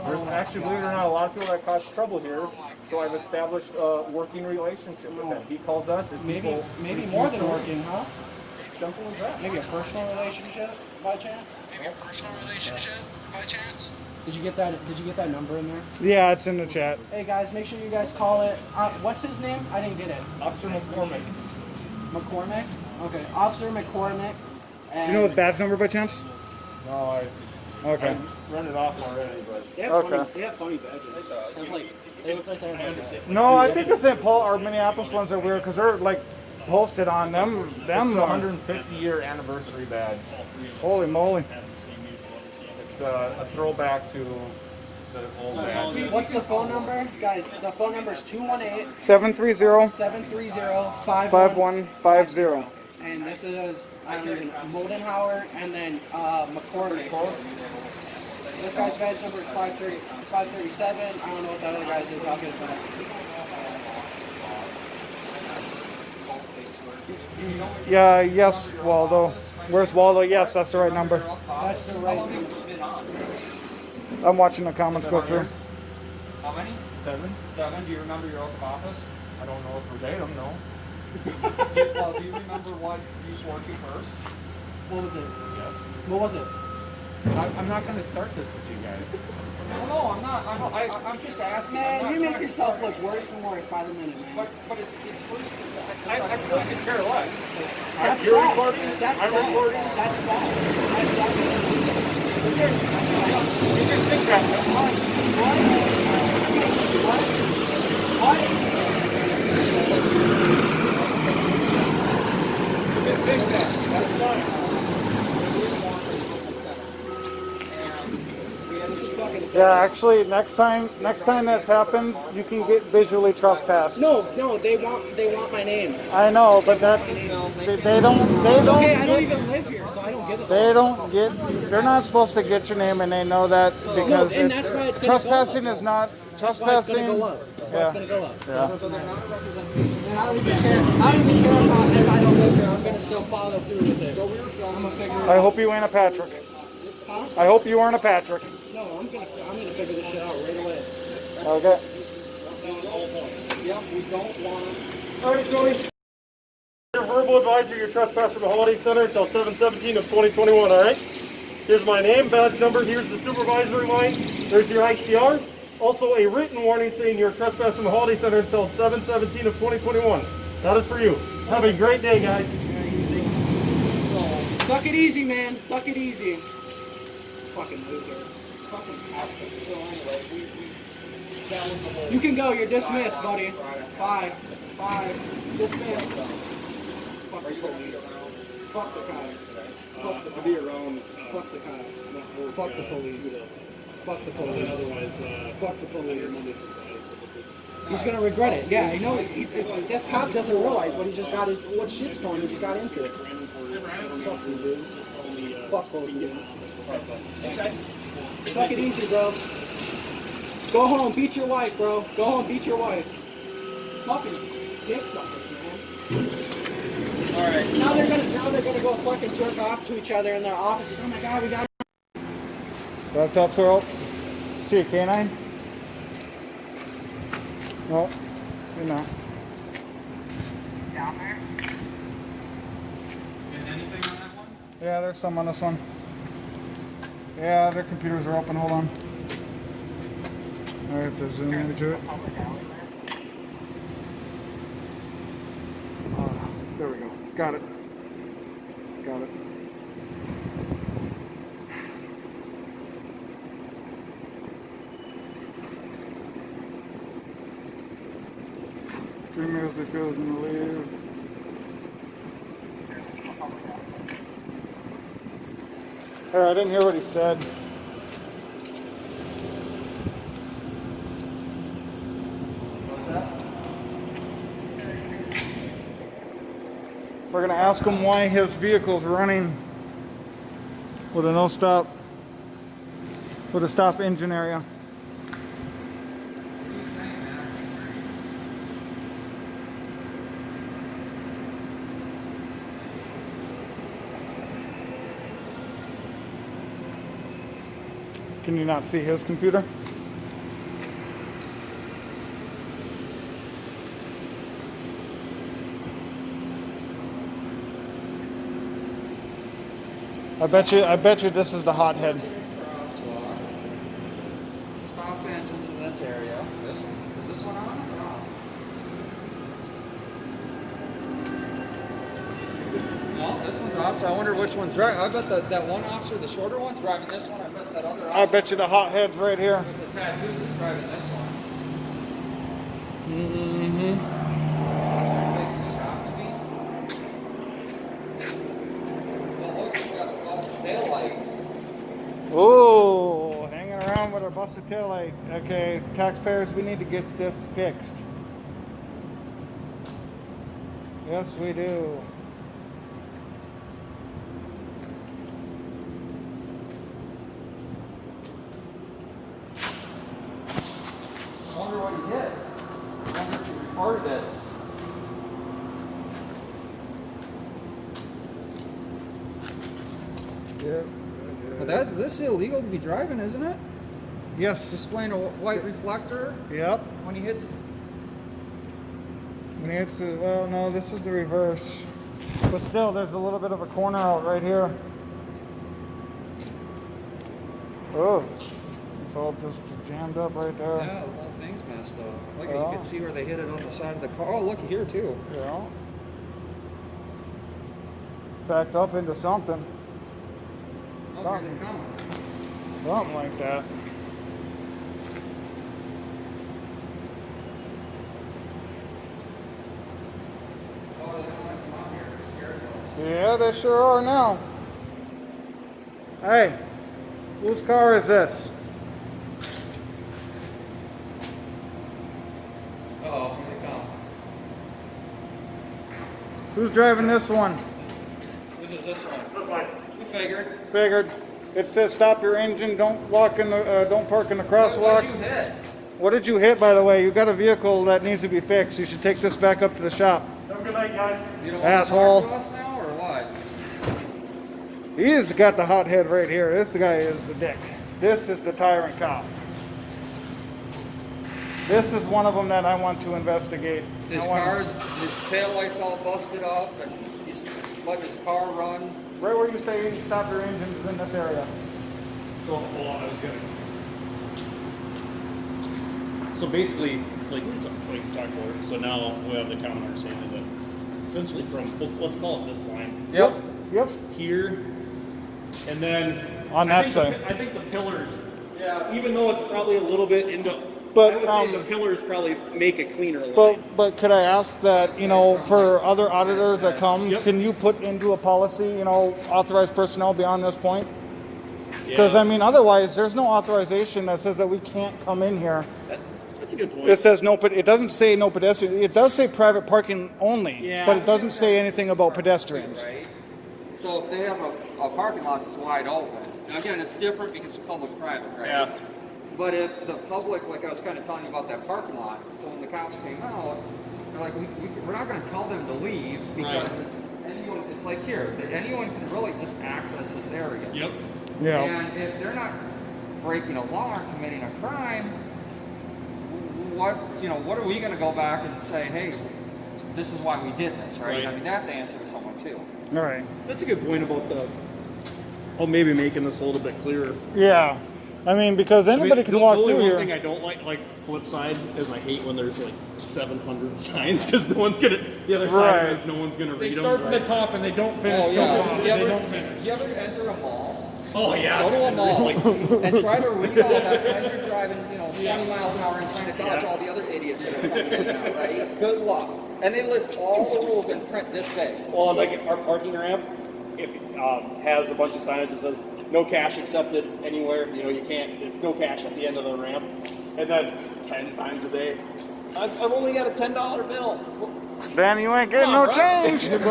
There's actually, believe it or not, a lot of people that cause trouble here. So I've established a working relationship with him. He calls us and
Maybe
people
more than
refuse to-
working, huh?
Simple as that.
Maybe a personal relationship by chance? Did you get that number in there?
Yeah, it's in the chat.
Hey guys, make sure you guys call it. What's his name? I didn't get it.
Officer McCormick.
McCormick? Okay, Officer McCormick.
Do you know his badge number by chance?
No,
Okay.
I run it off already, but.
They have funny badges. They look like they have
No, I think the St. Paul or Minneapolis ones are weird because they're like posted on them.
It's the 150-year anniversary badge.
Holy moly!
It's a throwback to the old badge.
What's the phone number? Guys, the phone number is 218
730
730
5150.
And this is Moldenhauer and then McCormick. This guy's badge number is 537. I don't know what that other guy's is. I'll get it back.
Yeah, yes, Waldo. Where's Waldo? Yes, that's the right number.
That's the right number.
I'm watching the comments go through.
How many?
7?
7. Do you remember your oath of office?
I don't know if verbatim, no.
Well, do you remember what you swore to first?
What was it?
Yes.
What was it?
I'm not going to start this with you guys.
No, I'm not. I'm just asking.
Man, you make yourself look worse and worse by the minute, man.
But it's first.
I really could care less.
That's
You're
sad.
recording?
That's
I'm
sad.
recording?
That's sad. That's sad.
You can think that. That's fine.
What?
You can think that. That's fine.
Yeah, actually, next time this happens, you can get visually trespassed.
No, they want my name.
I know, but that's they don't.
It's okay, I don't even live here, so I don't give a fuck.
They're not supposed to get your name, and they know that because
and that's why it's gonna
trespassing
go up.
is not
That's why it's
trespassing.
gonna go up. That's why it's gonna go up.
Yeah.
So they're not representing. And I don't even care. I don't even care about if I don't live here. I'm gonna still follow through with it. I'm gonna figure it
I
out.
hope you ain't a Patrick.
Huh?
I hope you aren't a Patrick.
No, I'm gonna figure this shit out right away.
Okay.
Yep, we don't want.
All right, Tony. Your verbal advisor, your trespass from the Holiday Center until 7/17 of 2021, all right? Here's my name, badge number, here's the supervisory line, there's your ICR. Also a written warning saying you're trespass from the Holiday Center until 7/17 of 2021. That is for you. Have a great day, guys.
Suck it easy, man. Suck it easy. Fucking loser. Fucking outfit. So anyway, that was the whole. You can go. You're dismissed, buddy. Bye. Bye. Dismissed. Fuck the police. Fuck the cops. Fuck the police. Fuck the cops. Fuck the police. Fuck the police. Fuck the police. He's gonna regret it. Yeah, I know. This cop doesn't realize what he just got what shitstorm he just got into. Fuck you, dude. Fuck both of you. Suck it easy, bro. Go home, beat your wife, bro. Go home, beat your wife. Puppy. dick suckers, man.
All right.
Now they're gonna go fucking jerk off to each other in their offices. Oh my god, we got.
What's up, Sorrel? See a canine? No, you're not.
Down there.
And anything on that one?
Yeah, there's some on this one. Yeah, their computers are open. Hold on. I have to zoom into it. There we go. Got it. Got it. Three music goes in the leave. I didn't hear what he said.
What's that?
We're going to ask him why his vehicle's running with a no stop, with a stop engine area. Can you not see his computer? I bet you this is the hothead.
Crosswalk. Stop engines in this area. Is this one on or off? No, this one's off, so I wonder which one's driving. I bet that one officer, the shorter one's driving this one. I bet that other officer
I bet you the hothead's right here.
with the tattoos is driving this one.
Mm-hmm.
Well, look, he's got a busted taillight.
Oh, hanging around with a busted taillight. Okay, taxpayers, we need to get this fixed. Yes, we do.
I wonder what he hit. I wonder if he reported it.
Yeah.
But this is illegal to be driving, isn't it?
Yes.
Displaying a white reflector
Yep.
when he hits.
When he hits the, well, no, this is the reverse. But still, there's a little bit of a corner out right here. Oh, it's all just jammed up right there.
Yeah, the whole thing's messed up. Look,
Yeah.
you can see where they hit it on the side of the car. Oh, look here too.
Yeah. Backed up into something.
Oh, here they come.
Something like that.
Oh, they don't like come out here. They're scared of us.
Yeah, they sure are now. Hey, whose car is this?
Oh, here they come.
Who's driving this one?
Whose is this one?
This one.
We figured.
Figured. It says stop your engine. Don't walk in the. Don't park in the
What
crosswalk.
did you hit?
What did you hit, by the way? You got a vehicle that needs to be fixed. You should take this back up to the shop.
Have a good night, guys.
You don't
Asshole.
want to talk to us now, or what?
He's got the hothead right here. This guy is the dick. This is the tyrant cop. This is one of them that I want to investigate.
His taillight's all busted off, and he's letting his car run.
Right where you say you stop your engines in this area.
So, hold on, I was gonna. So basically, like we talked about, so now we have the common understanding that essentially from, let's call it this line.
Yep. Yep.
Here, and then.
On that side.
I think the pillars, yeah, even though it's probably a little bit into,
But,
I would say the pillars probably make a cleaner line.
But could I ask that, you know, for other auditors that come,
Yep.
can you put into a policy, you know, authorized personnel beyond this point? Because,
Yeah.
I mean, otherwise, there's no authorization that says that we can't come in here.
That's a good point.
It says no, but it doesn't say no pedestrian. It does say private parking only,
Yeah.
but it doesn't say anything about pedestrians.
Right? So if they have a parking lot that's wide open, now again, it's different because it's public-private, right?
Yeah.
But if the public, like I was kind of telling you about that parking lot, so when the cops came out, like, we're not going to tell them to leave because it's like here, anyone can really just access this area.
Yep.
Yeah.
And if they're not breaking a law or committing a crime, what are we going to go back and say, hey, this is why we did this, right? I mean, they have to answer to someone too.
All right.
That's a good point about maybe making this a little bit clearer.
Yeah. I mean, because anybody can walk through
The
here.
one thing I don't like flip side, is I hate when there's like 700 signs because the other side is no one's gonna read them.
They start from the top and they don't finish till the top. They don't finish.
You ever enter a mall?
Oh yeah.
Go to a mall and try to read all that as you're driving, 20 miles an hour and trying to dodge all the other idiots that are coming in now, right? Good luck. And they list all the rules in print this big.
Well, like our parking ramp, if has a bunch of signage that says no cash accepted anywhere. You can't. It's no cash at the end of the ramp. And then 10 times a day, I've only got a $10 bill.
Danny, you ain't getting no change.
Yeah.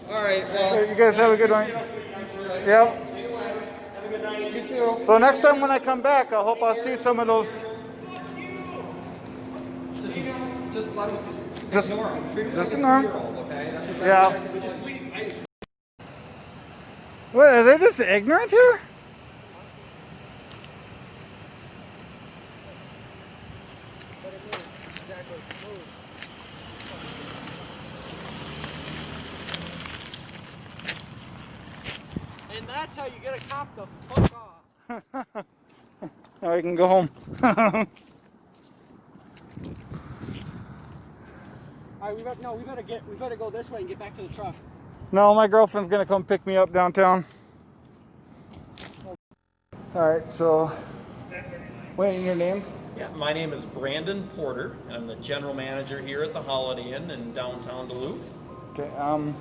All right. Well,
You guys have a good one. Yep.
have a good night. You too.
So next time when I come back, I hope I'll see some of those.
Just let them.
Just
Ignore them. Treat them
just
like a
ignore 'em.
2-year-old, okay? That's the best
Yeah.
thing I can do.
What, are they just ignorant here?
And that's how you get a cop to fuck off.
Now we can go home.
All right, we better go this way and get back to the truck.
No, my girlfriend's gonna come pick me up downtown. All right, so wait, your name?
Yeah, my name is Brandon Porter, and I'm the general manager here at the Holiday Inn in downtown Duluth.
Okay. How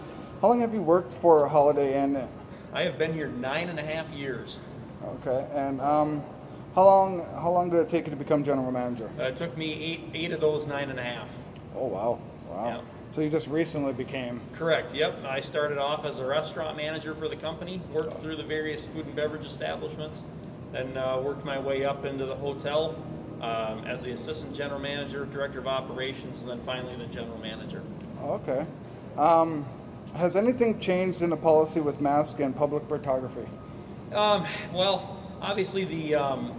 long have you worked for Holiday Inn?
I have been here 9.5 years.
Okay, and how long did it take you to become general manager?
It took me eight of those 9.5.
Oh wow,
Yeah.
So you just recently became.
Correct, yep. I started off as a restaurant manager for the company, worked through the various food and beverage establishments, and worked my way up into the hotel as the assistant general manager, director of operations, and then finally the general manager.
Okay. Has anything changed in the policy with masks and public photography?
Well, obviously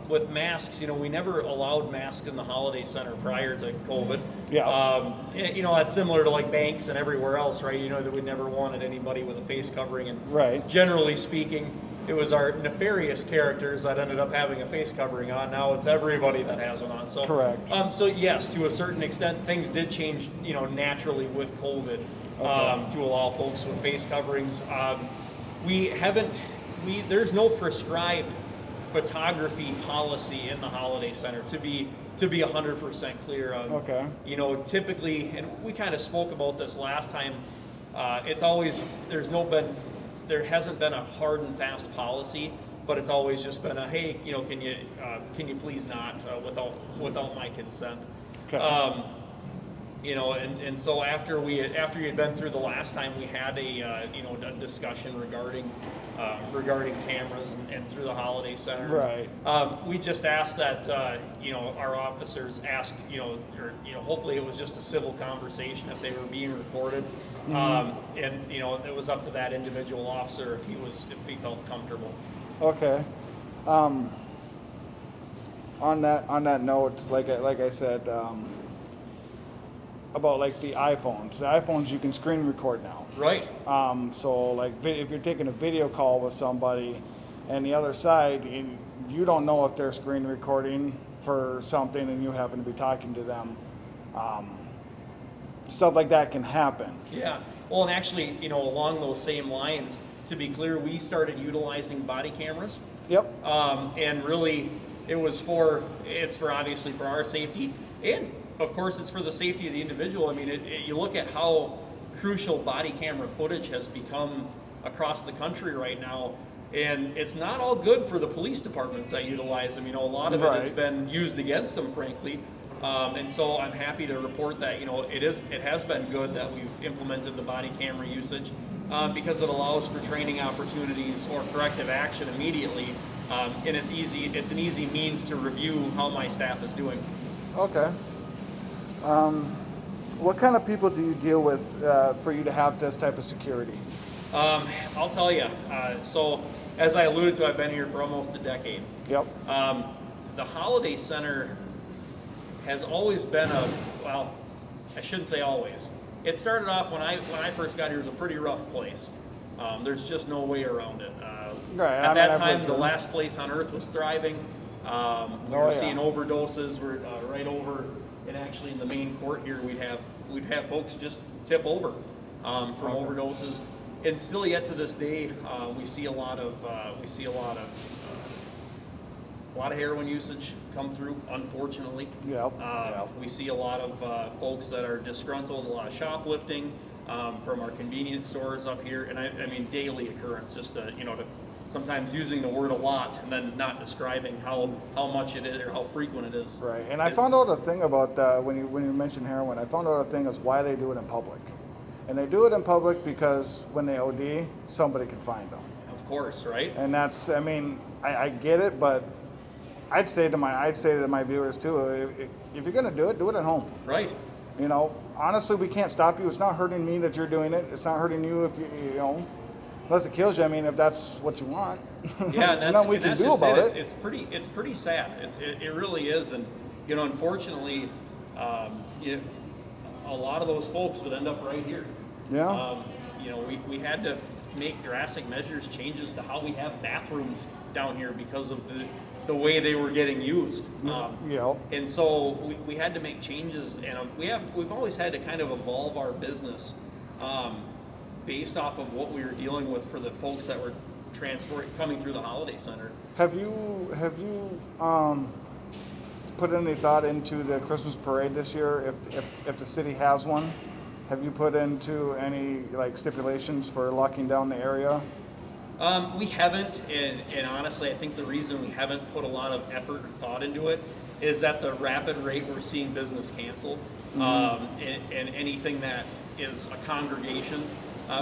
with masks, we never allowed masks in the Holiday Center prior to COVID.
Yeah.
That's similar to like banks and everywhere else, right? That we never wanted anybody with a face covering, and
Right.
generally speaking, it was our nefarious characters that ended up having a face covering on. Now it's everybody that has one on. So
Correct.
So yes, to a certain extent, things did change, naturally with COVID, to allow folks with face coverings. There's no prescribed photography policy in the Holiday Center to be 100% clear.
Okay.
Typically, and we kind of spoke about this last time. It's always there hasn't been a hard and fast policy, but it's always just been a hey, can you please not without my consent.
Okay.
And so after you had been through the last time, we had a discussion regarding cameras and through the Holiday Center.
Right.
We just asked that our officers ask hopefully it was just a civil conversation if they were being recorded, and it was up to that individual officer if he felt comfortable.
Okay. On that note, like I said, about like the iPhones. The iPhones you can screen record now.
Right.
So like if you're taking a video call with somebody, and the other side, and you don't know if they're screen recording for something, and you happen to be talking to them, stuff like that can happen.
Yeah. Well, and actually, along those same lines, to be clear, we started utilizing body cameras.
Yep.
And really, it's for obviously for our safety, and of course it's for the safety of the individual. I mean, you look at how crucial body camera footage has become across the country right now, and it's not all good for the police departments that utilize them. A lot of it has been used against them, frankly. And so I'm happy to report that it has been good that we've implemented the body camera usage because it allows for training opportunities or corrective action immediately, and it's an easy means to review how my staff is doing.
Okay. What kind of people do you deal with for you to have this type of security?
I'll tell you. So, as I alluded to, I've been here for almost a decade.
Yep.
The Holiday Center has always been well, I shouldn't say always. It started off when I first got here, it was a pretty rough place. There's just no way around it.
Right.
At that time, the last place on earth was thriving. We were seeing overdoses. We're right over, and actually in the main court here, we'd have folks just tip over from overdoses. And still, yet to this day, we see a lot of heroin usage come through, unfortunately.
Yep.
We see a lot of folks that are disgruntled, a lot of shoplifting from our convenience stores up here, and I mean daily occurrence. Just to sometimes using the word a lot and then not describing how much it is or how frequent it is.
Right. And I found out a thing about when you mentioned heroin. I found out a thing is why they do it in public, and they do it in public because when they OD, somebody can find them.
Of course, right?
And that's, I mean, I get it, but I'd say to my viewers too, if you're gonna do it at home.
Right.
Honestly, we can't stop you. It's not hurting me that you're doing it. It's not hurting you if unless it kills you. I mean, if that's what you want.
Yeah, and that's
nothing we can do about it.
It's pretty sad. It really is, and unfortunately, a lot of those folks would end up right here.
Yeah.
We had to make drastic changes to how we have bathrooms down here because of the way they were getting used. And so we had to make changes, and we've always had to kind of evolve our business based off of what we were dealing with for the folks that were coming through the Holiday Center.
Have you put any thought into the Christmas parade this year? If the city has one, have you put into any stipulations for locking down the area?
We haven't, and honestly, I think the reason we haven't put a lot of effort and thought into it is at the rapid rate we're seeing business canceled, and anything that is a congregation.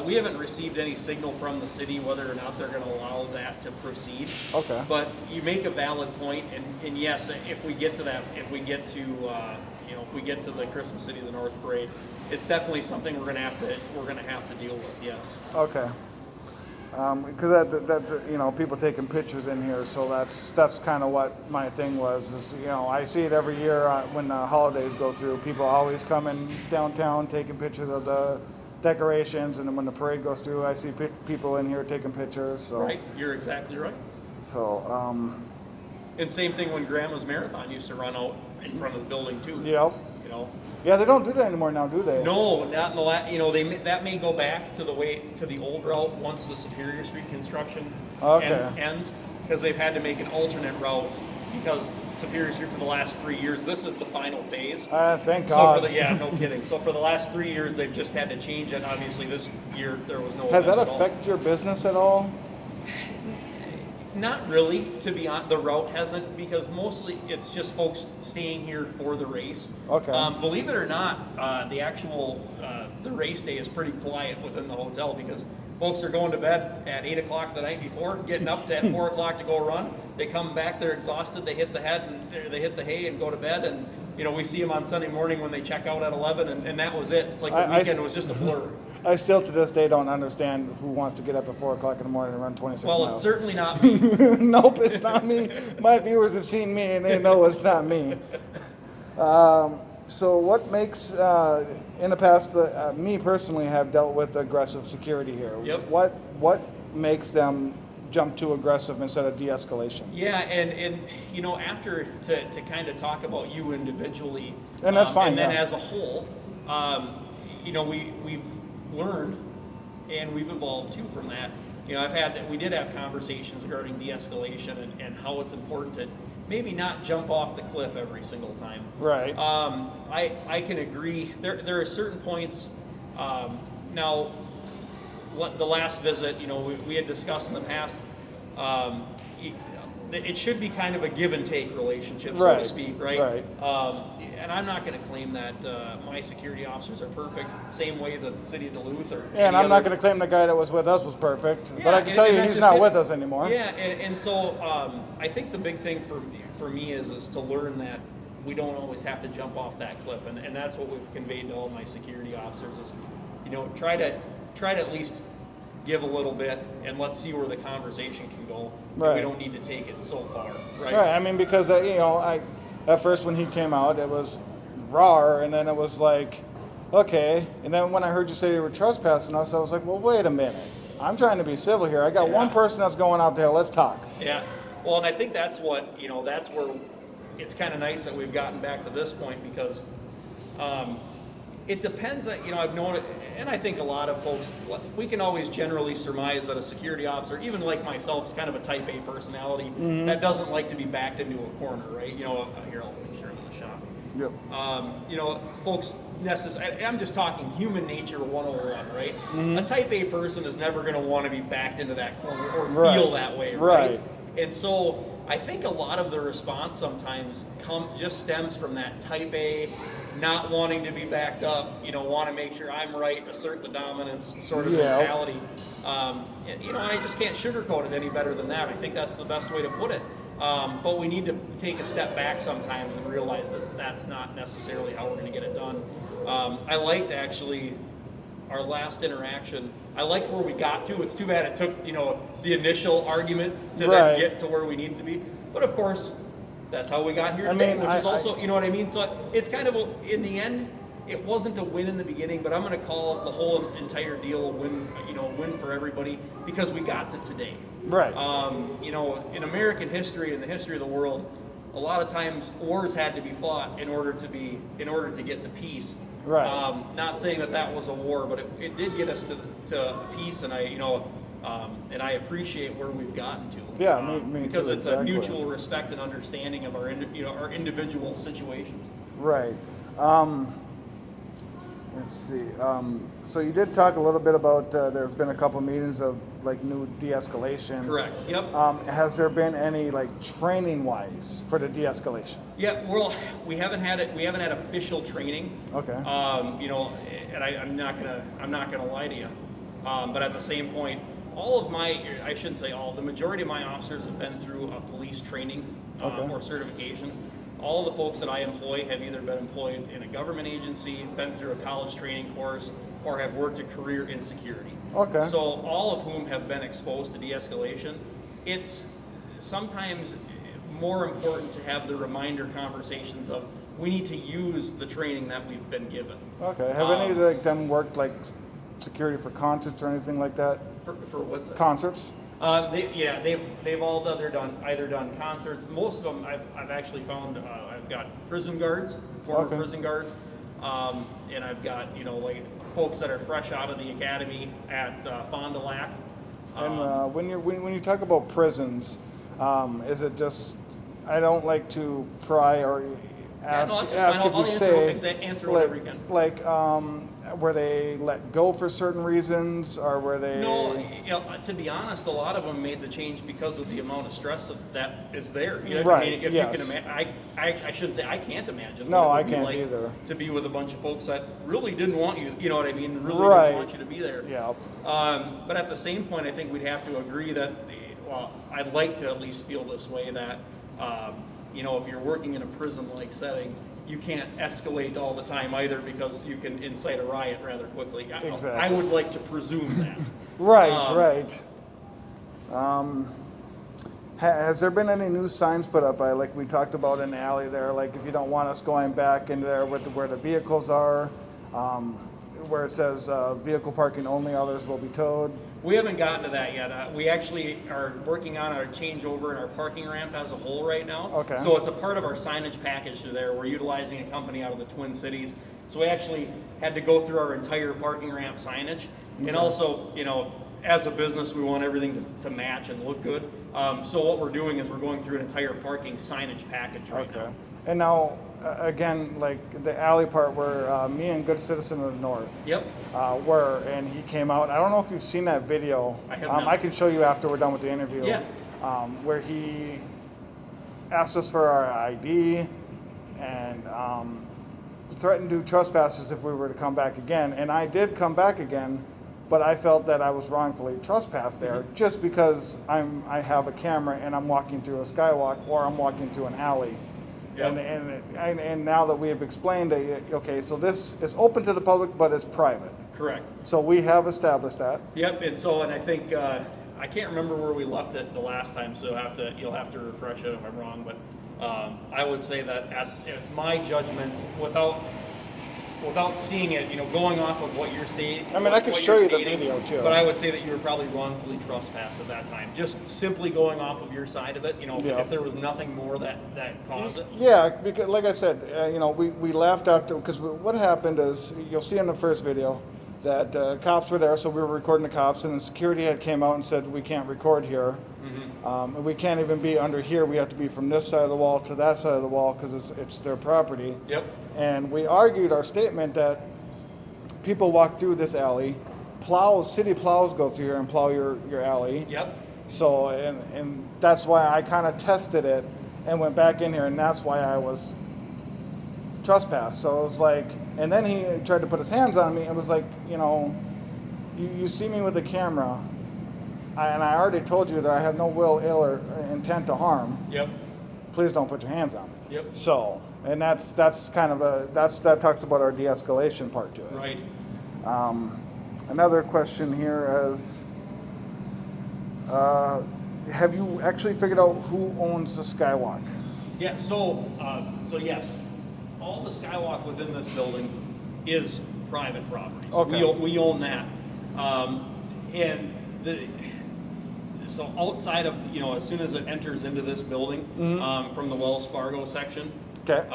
We haven't received any signal from the city whether or not they're going to allow that to proceed.
Okay.
But you make a valid point, and yes, if we get to that, if we get to the Christmas City of the North parade, it's definitely something we're going to have to deal with. Yes.
Okay. Because that people taking pictures in here, so that's kind of what my thing was. Is I see it every year when the holidays go through. People always coming downtown taking pictures of the decorations, and then when the parade goes through, I see people in here taking pictures. So.
Right, you're exactly right.
So.
And same thing when Grandma's Marathon used to run out in front of the building too.
Yep. Yeah, they don't do that anymore now, do they?
No, not in the that may go back to the old route once the Superior Street construction ends, because they've had to make an alternate route because Superior Street for the last 3 years. This is the final phase.
Thank God.
No kidding. So for the last 3 years, they've just had to change it. Obviously, this year there was no.
Has that affected your business at all?
Not really, to be honest. The route hasn't, because mostly it's just folks staying here for the race.
Okay.
Believe it or not, the race day is pretty quiet within the hotel because folks are going to bed at 8 o'clock the night before, getting up at 4 o'clock to go run. They come back, they're exhausted, they hit the hay and go to bed, and we see them on Sunday morning when they check out at 11, and that was it. It's like the weekend was just a blur.
I still to this day don't understand who wants to get up at 4 o'clock in the morning and run 26 miles.
Well, it's certainly not me.
Nope, it's not me. My viewers have seen me and they know it's not me. So what makes, in the past, me personally have dealt with aggressive security here.
Yep.
What makes them jump to aggressive instead of de-escalation?
Yeah, and after to kind of talk about you individually,
and that's fine.
And then as a whole, we've learned and we've evolved too from that. We did have conversations regarding de-escalation and how it's important to maybe not jump off the cliff every single time.
Right.
I can agree. There are certain points. Now, the last visit, we had discussed in the past. It should be kind of a give and take relationship, so to speak, right?
Right.
And I'm not going to claim that my security officers are perfect, same way the city of Duluth or.
Yeah, and I'm not going to claim the guy that was with us was perfect, but I can tell you he's not with us anymore.
Yeah, and so I think the big thing for me is to learn that we don't always have to jump off that cliff, and that's what we've conveyed to all my security officers is, try to at least give a little bit, and let's see where the conversation can go.
Right.
We don't need to take it so far, right?
Right. I mean, because at first when he came out, it was raw, and then it was like, okay. And then when I heard you say you were trespassing us, I was like, well, wait a minute. I'm trying to be civil here. I got one person that's going out there. Let's talk.
Yeah. Well, and I think that's what, that's where it's kind of nice that we've gotten back to this point, because it depends, I've known it, and I think a lot of folks, we can always generally surmise that a security officer, even like myself, is kind of a type A personality that doesn't like to be backed into a corner, right? Here, I'll make sure I'm in the shop.
Yep.
Folks, I'm just talking human nature 101, right? A type A person is never going to want to be backed into that corner or feel that way, right? And so I think a lot of the response sometimes just stems from that type A, not wanting to be backed up, want to make sure I'm right, assert the dominance sort of mentality. I just can't sugarcoat it any better than that. I think that's the best way to put it. But we need to take a step back sometimes and realize that that's not necessarily how we're going to get it done. I liked actually our last interaction. I liked where we got to. It's too bad it took, the initial argument to then get to where we needed to be. But of course, that's how we got here today, which is also, you know what I mean? So it's kind of, in the end, it wasn't a win in the beginning, but I'm going to call the whole entire deal a win, win for everybody, because we got to today.
Right.
In American history, in the history of the world, a lot of times wars had to be fought in order to get to peace.
Right.
Not saying that was a war, but it did get us to peace, and I appreciate where we've gotten to.
Yeah, me
because
too,
it's a mutual respect and understanding of our our individual situations.
Right. Let's see. So you did talk a little bit about there have been a couple meetings of like new de-escalation.
Correct. Yep.
Has there been any like training wise for the de-escalation?
Yeah. Well, we haven't had official training.
Okay.
And I'm not gonna lie to you. But at the same point, I shouldn't say all, the majority of my officers have been through a police training or certification. All of the folks that I employ have either been employed in a government agency, been through a college training course, or have worked a career in security.
Okay.
So all of whom have been exposed to de-escalation. It's sometimes more important to have the reminder conversations of, we need to use the training that we've been given.
Okay. Have any of them worked like security for concerts or anything like that?
For what's that?
Concerts?
They've all either done concerts. Most of them I've actually found. I've got prison guards, former prison guards, and I've got like folks that are fresh out of the academy at Fond du Lac.
And when you talk about prisons, is it just, I don't like to pry or ask if you say
answer whatever you can.
Like were they let go for certain reasons, or were they?
No, to be honest, a lot of them made the change because of the amount of stress that is there.
Right.
I mean, if you can imagine, I shouldn't say I can't imagine.
No, I can't either.
To be with a bunch of folks that really didn't want you. You know what I mean? Really didn't want you to be there.
Yeah.
But at the same point, I think we'd have to agree that, well, I'd like to at least feel this way that, if you're working in a prison-like setting, you can't escalate all the time either, because you can incite a riot rather quickly.
Exactly.
I would like to presume that.
Right. Has there been any new signs put up? Like we talked about in the alley there, like if you don't want us going back in there where the vehicles are, where it says vehicle parking only, others will be towed.
We haven't gotten to that yet. We actually are working on our changeover in our parking ramp as a whole right now.
Okay.
So it's a part of our signage package there. We're utilizing a company out of the Twin Cities. So we actually had to go through our entire parking ramp signage. Okay. And also, as a business, we want everything to match and look good. So what we're doing is we're going through an entire parking signage package right now.
And now, again, like the alley part where me and Good Citizen of the North were, and he came out. I don't know if you've seen that video.
I have not.
I can show you after we're done with the interview.
Yeah.
Where he asked us for our ID and threatened to trespass us if we were to come back again. And I did come back again, but I felt that I was wrongfully trespassed there just because I have a camera and I'm walking through a skywalk or I'm walking through an alley.
Yep.
And now that we have explained it, okay, so this is open to the public, but it's private.
Correct.
So we have established that.
Yep, and I think, I can't remember where we left it the last time, so you'll have to refresh it if I'm wrong, but I would say that it's my judgment without seeing it, going off of what you're stating.
I mean, I could show you the video too.
But I would say that you were probably wrongfully trespassed at that time. Just simply going off of your side of it, if there was nothing more that caused it.
Yeah, because like I said, we laughed out because what happened is, you'll see in the first video that cops were there, so we were recording the cops, and the security head came out and said, we can't record here. And we can't even be under here. We have to be from this side of the wall to that side of the wall because it's their property.
Yep.
And we argued our statement that people walk through this alley, city plows go through here and plow your alley.
Yep.
So, and that's why I kind of tested it and went back in here, and that's why I was trespassed. So it was like, and then he tried to put his hands on me and was like, you see me with the camera, and I already told you that I have no will, ill, or intent to harm.
Yep.
Please don't put your hands on me.
Yep.
So, and that's kind of that talks about our de-escalation part to it.
Right.
Another question here is, have you actually figured out who owns the skywalk?
Yeah. So yes, all the skywalk within this building is private property. So
Okay.
we own that, so outside of, as soon as it enters into this building, from the Wells Fargo section,
Okay.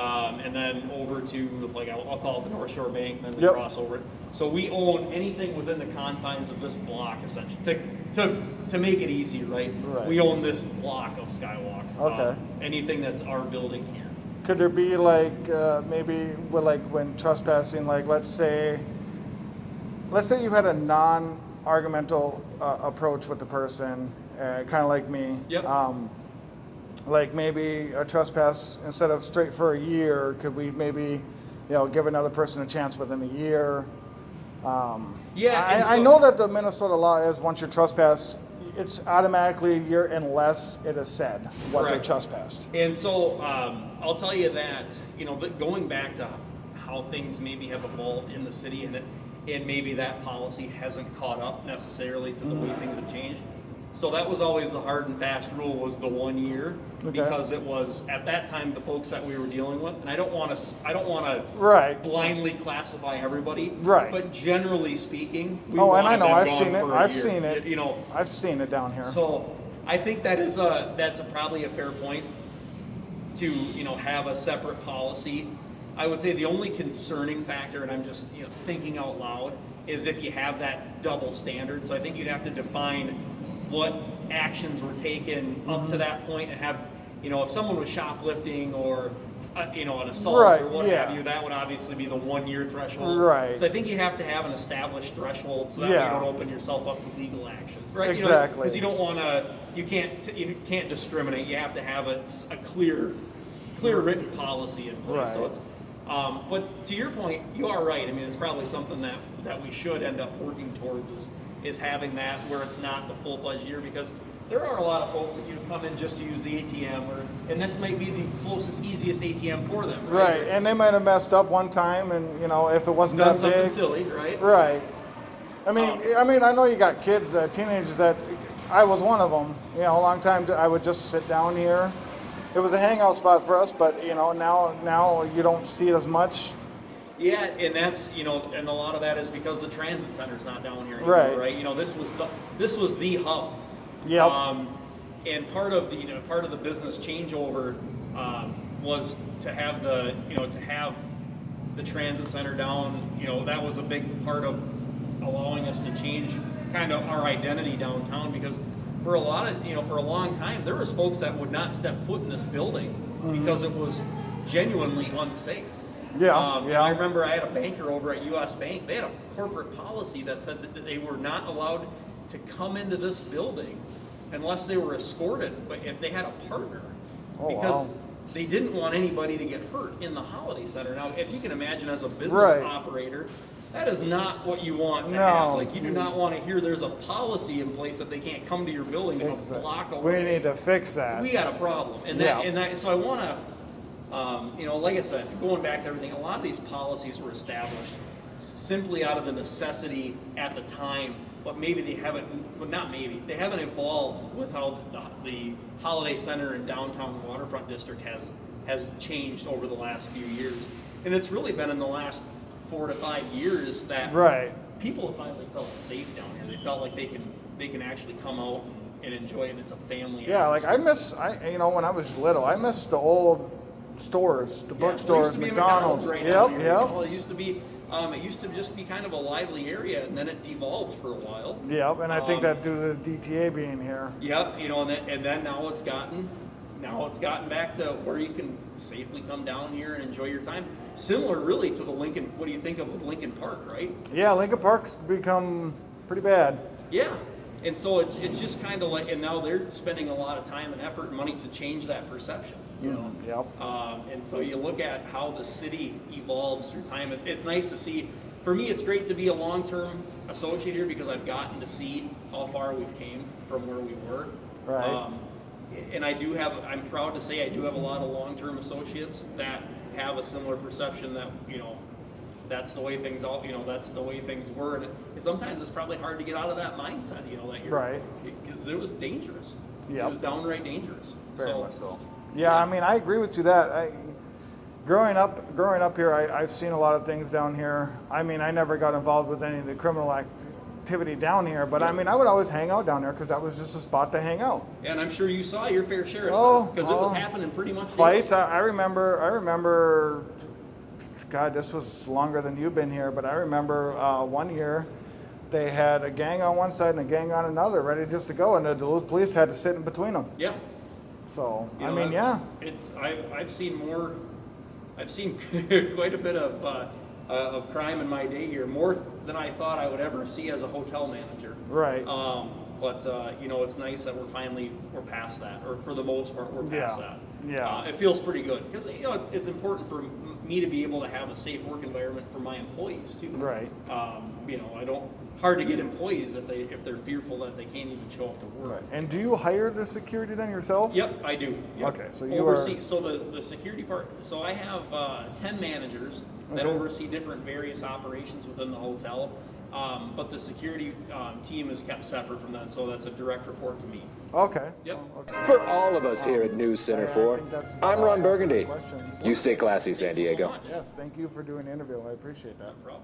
and then over to, like, I'll call it the North Shore Bank, and then the
Yep.
crossover. So we own anything within the confines of this block, essentially, to make it easy, right?
Right.
We own this block of skywalk.
Okay.
Anything that's our building here.
Could there be like maybe when trespassing, like let's say you had a non-argumental approach with the person, kind of like me.
Yep.
Like maybe a trespass, instead of straight for a year, could we maybe give another person a chance within a year?
Yeah.
I know that the Minnesota law is, once you're trespassed, it's automatically a year unless it is said what they
Correct.
trespassed.
And so I'll tell you that, going back to how things maybe have evolved in the city, and maybe that policy hasn't caught up necessarily to the way things have changed. So that was always the hard and fast rule, was the 1 year, because it was at that time the folks that we were dealing with, and I don't want to
Right.
blindly classify everybody,
Right.
but generally speaking, we
And
wanted
I know
them
I've
gone
seen it.
for a
I've
year.
seen it.
You
I've seen it down here.
So I think that's probably a fair point to have a separate policy. I would say the only concerning factor, and I'm just thinking out loud, is if you have that double standard. So I think you'd have to define what actions were taken up to that point, and have if someone was shoplifting or an assault
Right,
or what
yeah.
have you, that would obviously be the 1 year threshold.
Right.
So I think you have to have an established threshold, so that
Yeah.
you don't open yourself up to legal action. Right.
Exactly.
Because you don't want to. You can't discriminate. You have to have a clear written policy in place.
Right.
So it's. But to your point, you are right. I mean, it's probably something that we should end up working towards is having that where it's not the full-fledged year, because there are a lot of folks that you come in just to use the ATM, and this might be the closest, easiest ATM for them.
Right, and they might have messed up one time, and if it wasn't
Done
that
something
big,
silly, right?
Right. I mean, I know you got kids, teenagers that. I was one of them. A long time I would just sit down here. It was a hangout spot for us, but now you don't see it as much.
Yeah, and that's and a lot of that is because the transit center's not down here anymore, right? This was the hub.
Yep.
And part of the business changeover was to have the transit center down. That was a big part of allowing us to change kind of our identity downtown, because for a long time there was folks that would not step foot in this building because it was genuinely unsafe.
Yeah,
And I remember I had a banker over at U.S. Bank. They had a corporate policy that said that they were not allowed to come into this building unless they were escorted, but if they had a partner, because they didn't want anybody to get hurt in the Holiday Center. Now, if you can imagine, as a business operator, that is not what you want to have. Like, you do not want to hear there's a policy in place that they can't come to your building and a block away.
We need to fix that.
We got a problem, and so I You know, like I said, going back to everything, a lot of these policies were established simply out of the necessity at the time, but maybe they haven't, well, not maybe, they haven't evolved with how the Holiday Center and downtown waterfront district has changed over the last few years. And it's really been in the last 4 to 5 years that people have finally felt safe down here. They felt like they can actually come out and enjoy it. It's a family.
Yeah, like you know, when I was little, I miss the old stores, the bookstores, McDonald's.
Right
yep.
Well, it used to be. It used to just be kind of a lively area, and then it devolved for a while.
Yep, and I think that due to the DTA being here.
Yep, you know, and then now it's gotten back to where you can safely come down here and enjoy your time. Similar, really, to the Lincoln. What do you think of Lincoln Park, right?
Yeah, Lincoln Park's become pretty bad.
Yeah, and so it's just kind of like, and now they're spending a lot of time and effort and money to change that perception. You know.
Yep.
And so you look at how the city evolves through time. It's nice to see. For me, it's great to be a long-term associate here because I've gotten to see how far we've came from where we were.
Right.
And I'm proud to say I do have a lot of long-term associates that have a similar perception that, you know, that's the way things that's the way things were. And sometimes it's probably hard to get out of that mindset, you know, that you're, it was dangerous. It was downright dangerous.
Very much so. Yeah, I mean, I agree with you that. Growing up here, I've seen a lot of things down here. I mean, I never got involved with any of the criminal activity down here, but I mean, I would always hang out down there because that was just a spot to hang out.
And I'm sure you saw your fair share of stuff because it was happening pretty much.
Fights. I remember. God, this was longer than you've been here, but I remember one year they had a gang on one side and a gang on another, ready just to go, and the Duluth police had to sit in between them.
Yeah.
So
You
I
know,
mean, yeah.
I've seen quite a bit of crime in my day here, more than I thought I would ever see as a hotel manager.
Right.
But you know, it's nice that we're past that, or for the most part, we're past that.
Yeah.
It feels pretty good because, you know, it's important for me to be able to have a safe work environment for my employees too.
Right.
You know, hard to get employees if they're fearful that they can't even show up to work.
Right. And do you hire the security then yourself?
Yep, I do. Yep.
Okay, so you
oversee. So the security part. So I have 10 managers that oversee different various operations within the hotel. But the security team is kept separate from that, so that's a direct report to me.
Okay.
Yep.
Okay.
For all of us here at News Center 4, I'm Ron Burgundy. You stay classy, San Diego.
So much.
Yes, thank you for doing the interview. I appreciate that.
No problem.